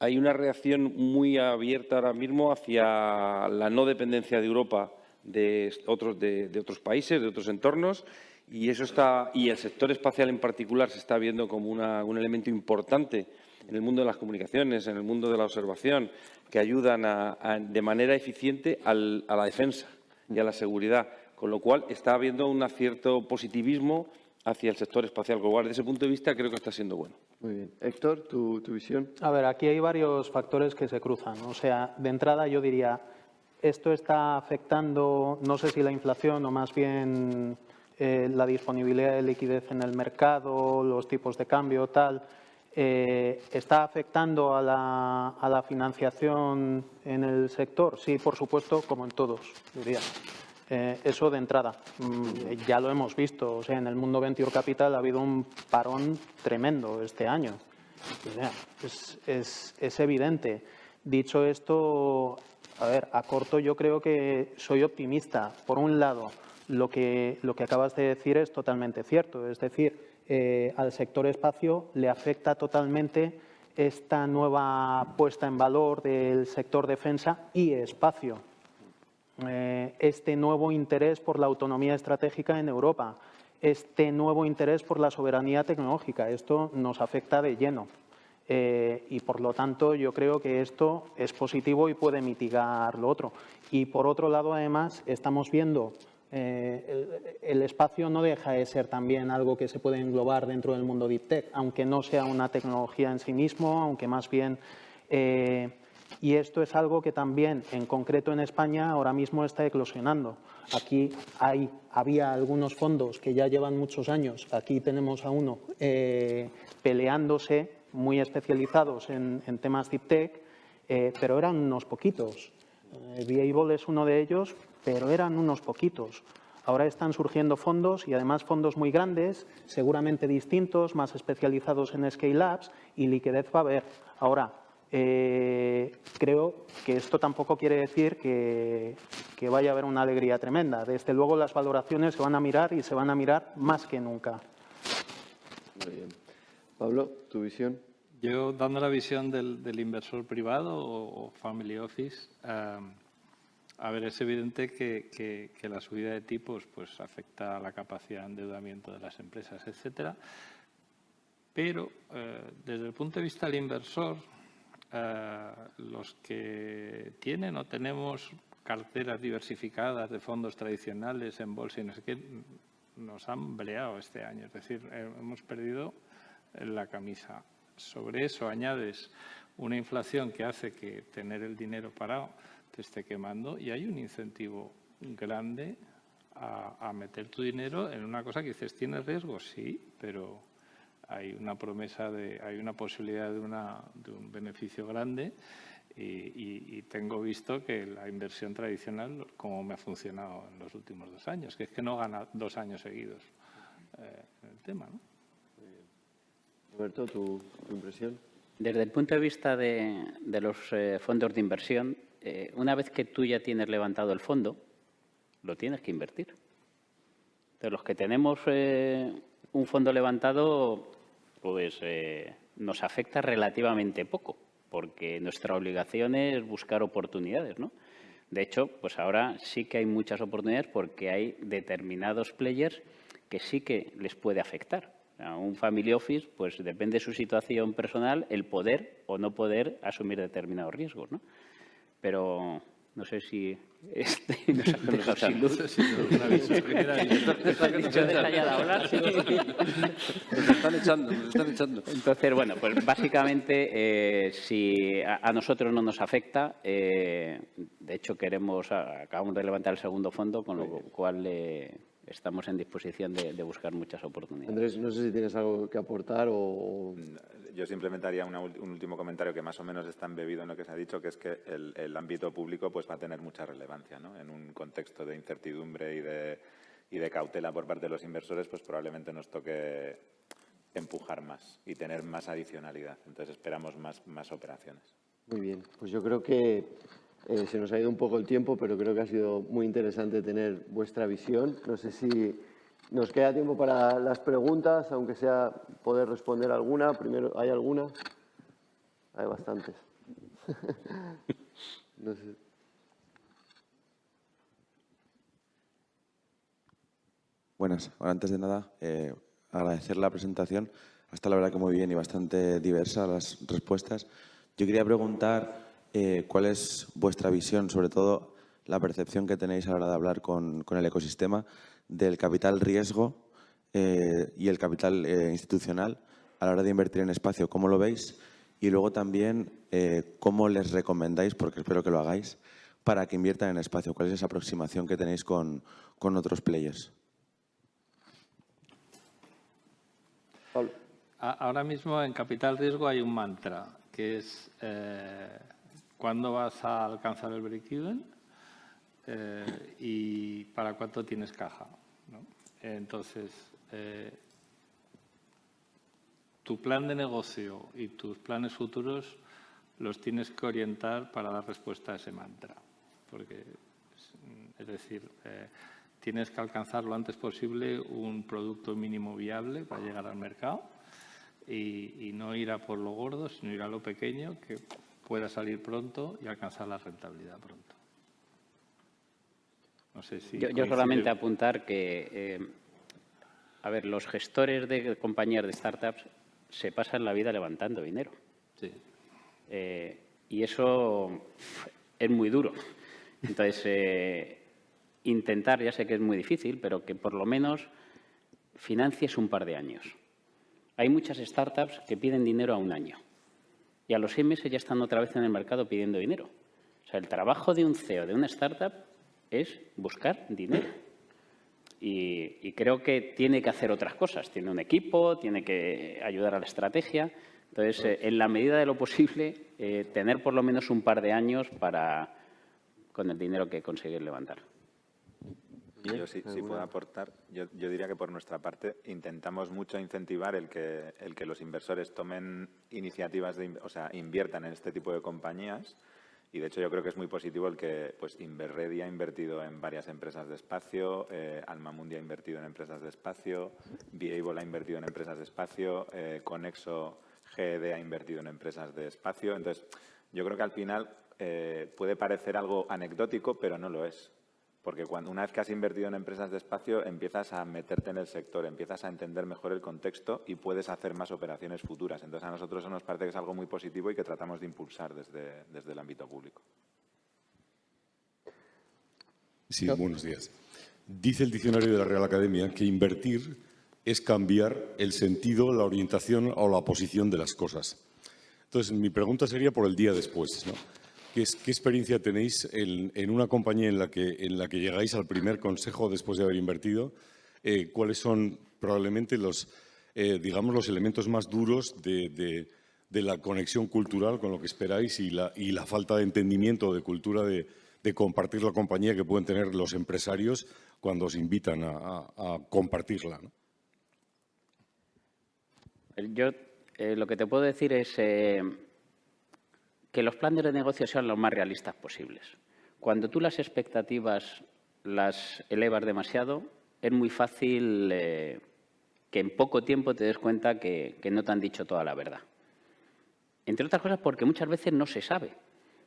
Hay una reacción muy abierta ahora mismo hacia la no dependencia de Europa de otros países, de otros entornos, y el sector espacial en particular se está viendo como un elemento importante en el mundo de las comunicaciones, en el mundo de la observación, que ayudan de manera eficiente a la defensa y a la seguridad, con lo cual está habiendo un cierto positivismo hacia el sector espacial global. Desde ese punto de vista creo que está siendo bueno. Muy bien. Héctor, ¿tu visión? A ver, aquí hay varios factores que se cruzan. O sea, de entrada yo diría, esto está afectando, no sé si la inflación o más bien la disponibilidad de liquidez en el mercado, los tipos de cambio, tal, ¿está afectando a la financiación en el sector? Sí, por supuesto, como en todos, diría. Eso de entrada. Ya lo hemos visto. O sea, en el mundo Venture Capital ha habido un parón tremendo este año. Es evidente. Dicho esto, a ver, a corto yo creo que soy optimista. Por un lado, lo que acabas de decir es totalmente cierto. Es decir, al sector espacio le afecta totalmente esta nueva puesta en valor del sector defensa y espacio. Este nuevo interés por la autonomía estratégica en Europa, este nuevo interés por la soberanía tecnológica. Esto nos afecta de lleno y, por lo tanto, yo creo que esto es positivo y puede mitigar lo otro. Y, por otro lado, además, estamos viendo el espacio no deja de ser también algo que se puede englobar dentro del mundo Deep Tech, aunque no sea una tecnología en sí mismo, aunque más bien... Y esto es algo que también, en concreto en España, ahora mismo está eclosionando. Aquí había algunos fondos que ya llevan muchos años. Aquí tenemos a uno peleándose, muy especializados en temas Deep Tech, pero eran unos poquitos. Viable es uno de ellos, pero eran unos poquitos. Ahora están surgiendo fondos y además fondos muy grandes, seguramente distintos, más especializados en scale-ups y liquidez va a haber. Ahora, creo que esto tampoco quiere decir que vaya a haber una alegría tremenda. Desde luego las valoraciones se van a mirar y se van a mirar más que nunca. Muy bien. Pablo, ¿tu visión? Yo, dando la visión del inversor privado o family office, a ver, es evidente que la subida de tipos pues afecta a la capacidad de endeudamiento de las empresas, etcétera. Pero desde el punto de vista del inversor, los que tienen o tenemos carteras diversificadas de fondos tradicionales en bolsa y no sé qué, nos han breado este año. Es decir, hemos perdido la camisa. Sobre eso añades una inflación que hace que tener el dinero parado te esté quemando y hay un incentivo grande a meter tu dinero en una cosa que dices, ¿tiene riesgo? Sí, pero hay una promesa, hay una posibilidad de un beneficio grande y tengo visto que la inversión tradicional, como me ha funcionado en los últimos 2 años, que es que no gana 2 años seguidos en el tema, ¿no? Roberto, ¿tu impresión? Desde el punto de vista de los fondos de inversión, una vez que tú ya tienes levantado el fondo, lo tienes que invertir. Entonces, los que tenemos un fondo levantado, pues nos afecta relativamente poco, porque nuestra obligación es buscar oportunidades, ¿no? De hecho, pues ahora sí que hay muchas oportunidades porque hay determinados players que sí que les puede afectar. A un family office, pues depende de su situación personal, el poder o no poder asumir determinados riesgos, ¿no? Pero no sé si nos ha dejado sin luz. Deja ya de hablar, sí. Nos están echando. Entonces, bueno, pues básicamente, si a nosotros no nos afecta, de hecho acabamos de levantar el segundo fondo, con lo cual estamos en disposición de buscar muchas oportunidades. Andrés, no sé si tienes algo que aportar o... Yo simplemente haría un último comentario que más o menos está embebido en lo que se ha dicho, que es que el ámbito público pues va a tener mucha relevancia, ¿no? En un contexto de incertidumbre y de cautela por parte de los inversores, pues probablemente nos toque empujar más y tener más adicionalidad. Entonces esperamos más operaciones. Muy bien, pues yo creo que se nos ha ido un poco el tiempo, pero creo que ha sido muy interesante tener vuestra visión. No sé si nos queda tiempo para las preguntas, aunque sea poder responder alguna. Primero, ¿hay alguna? Hay bastantes. No sé. Buenas. Bueno, antes de nada, agradecer la presentación. Hasta la verdad que muy bien y bastante diversas las respuestas. Yo quería preguntar cuál es vuestra visión, sobre todo la percepción que tenéis a la hora de hablar con el ecosistema del capital riesgo y el capital institucional a la hora de invertir en espacio. ¿Cómo lo veis? Y luego también, ¿cómo les recomendáis, porque espero que lo hagáis, para que inviertan en espacio? ¿Cuál es esa aproximación que tenéis con otros players? Pablo. Ahora mismo en capital riesgo hay un mantra, que es ¿cuándo vas a alcanzar el break-even y para cuánto tienes caja, ¿no? Entonces, tu plan de negocio y tus planes futuros los tienes que orientar para dar respuesta a ese mantra. Porque, es decir, tienes que alcanzar lo antes posible un producto mínimo viable para llegar al mercado y no ir a por lo gordo, sino ir a lo pequeño que pueda salir pronto y alcanzar la rentabilidad pronto. No sé si yo solamente apuntar que, a ver, los gestores de compañías de startups se pasan la vida levantando dinero. Sí. Y eso es muy duro. Entonces, intentar, ya sé que es muy difícil, pero que por lo menos financies un par de años. Hay muchas startups que piden dinero a 1 año y a los 6 meses ya están otra vez en el mercado pidiendo dinero. O sea, el trabajo de un CEO de una startup es buscar dinero. Y creo que tiene que hacer otras cosas. Tiene un equipo, tiene que ayudar a la estrategia. Entonces, en la medida de lo posible, tener por lo menos un par de años con el dinero que conseguir levantar. Yo sí puedo aportar. Yo diría que por nuestra parte intentamos mucho incentivar el que los inversores tomen iniciativas, inviertan en este tipo de compañías. Y, de hecho, yo creo que es muy positivo el que pues, Inverredi ha invertido en varias empresas de espacio, Almamundi ha invertido en empresas de espacio, Beable ha invertido en empresas de espacio, Conexo GED ha invertido en empresas de espacio. Entonces, yo creo que al final puede parecer algo anecdótico, pero no lo es. Porque una vez que has invertido en empresas de espacio, empiezas a meterte en el sector, empiezas a entender mejor el contexto y puedes hacer más operaciones futuras. Entonces, a nosotros eso nos parece que es algo muy positivo y que tratamos de impulsar desde el ámbito público. Sí, buenos días. Dice el diccionario de la Real Academia que invertir es cambiar el sentido, la orientación o la posición de las cosas. Entonces, mi pregunta sería por el día después, ¿no? ¿Qué experiencia tenéis en una compañía en la que llegáis al primer consejo después de haber invertido? ¿Cuáles son probablemente los elementos más duros de la conexión cultural con lo que esperáis y la falta de entendimiento de cultura de compartir la compañía que pueden tener los empresarios cuando os invitan a compartirla, ¿no? Yo lo que te puedo decir es que los planes de negocio sean los más realistas posibles. Cuando tú las expectativas las elevas demasiado, es muy fácil que en poco tiempo te des cuenta que no te han dicho toda la verdad. Entre otras cosas porque muchas veces no se sabe.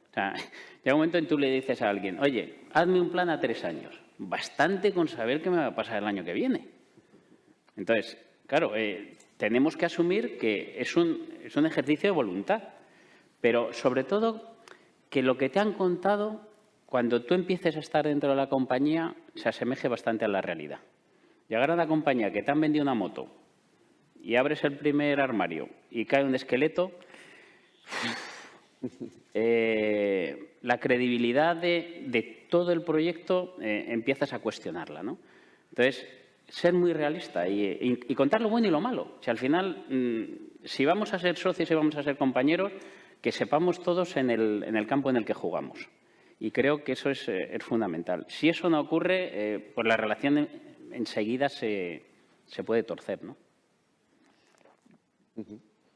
O sea, llega un momento en que tú le dices a alguien, oye, hazme un plan a 3 años. Bastante con saber qué me va a pasar el año que viene. Entonces, claro, tenemos que asumir que es un ejercicio de voluntad, pero sobre todo que lo que te han contado, cuando tú empieces a estar dentro de la compañía, se asemeje bastante a la realidad. Llegar a una compañía que te han vendido una moto y abres el primer armario y cae un esqueleto, la credibilidad de todo el proyecto empiezas a cuestionarla, ¿no? Entonces, ser muy realista y contar lo bueno y lo malo. Si al final, si vamos a ser socios y vamos a ser compañeros, que sepamos todos en el campo en el que jugamos. Y creo que eso es fundamental. Si eso no ocurre, pues la relación enseguida se puede torcer, ¿no?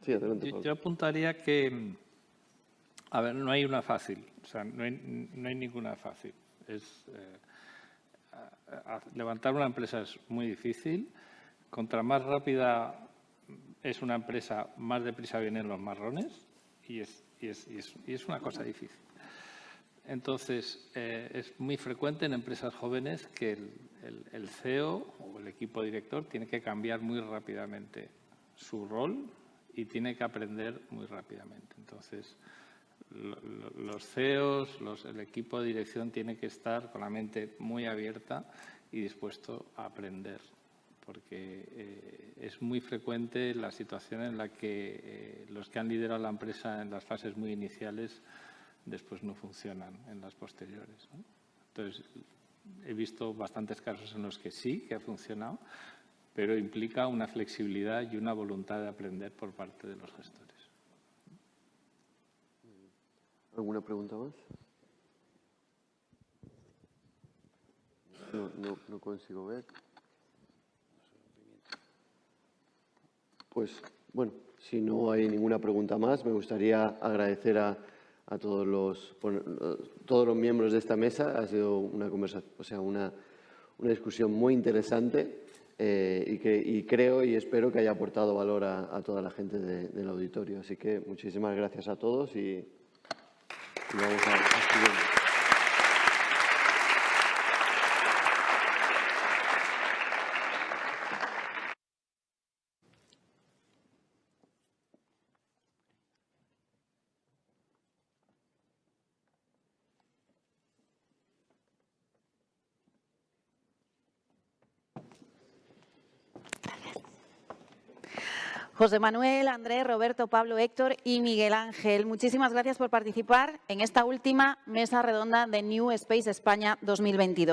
Sí, adelante, Pablo. Yo apuntaría que, a ver, no hay una fácil, o sea, no hay ninguna fácil. Levantar una empresa es muy difícil. Contra más rápida es una empresa, más deprisa vienen los marrones y es una cosa difícil. Entonces, es muy frecuente en empresas jóvenes que el CEO o el equipo director tiene que cambiar muy rápidamente su rol y tiene que aprender muy rápidamente. Entonces, los CEOs, el equipo de dirección tiene que estar con la mente muy abierta y dispuesto a aprender, porque es muy frecuente la situación en la que los que han liderado la empresa en las fases muy iniciales después no funcionan en las posteriores, ¿no? Entonces, he visto bastantes casos en los que sí, que ha funcionado, pero implica una flexibilidad y una voluntad de aprender por parte de los gestores. ¿Alguna pregunta más? No consigo ver. Pues, bueno, si no hay ninguna pregunta más, me gustaría agradecer a todos los miembros de esta mesa. Ha sido una conversación, o sea, una discusión muy interesante y creo y espero que haya aportado valor a toda la gente del auditorio. Así que muchísimas gracias a todos y vamos a seguir. José Manuel, Andrés, Roberto, Pablo, Héctor y Miguel Ángel, muchísimas gracias por participar en esta última mesa redonda de New Space España 2022.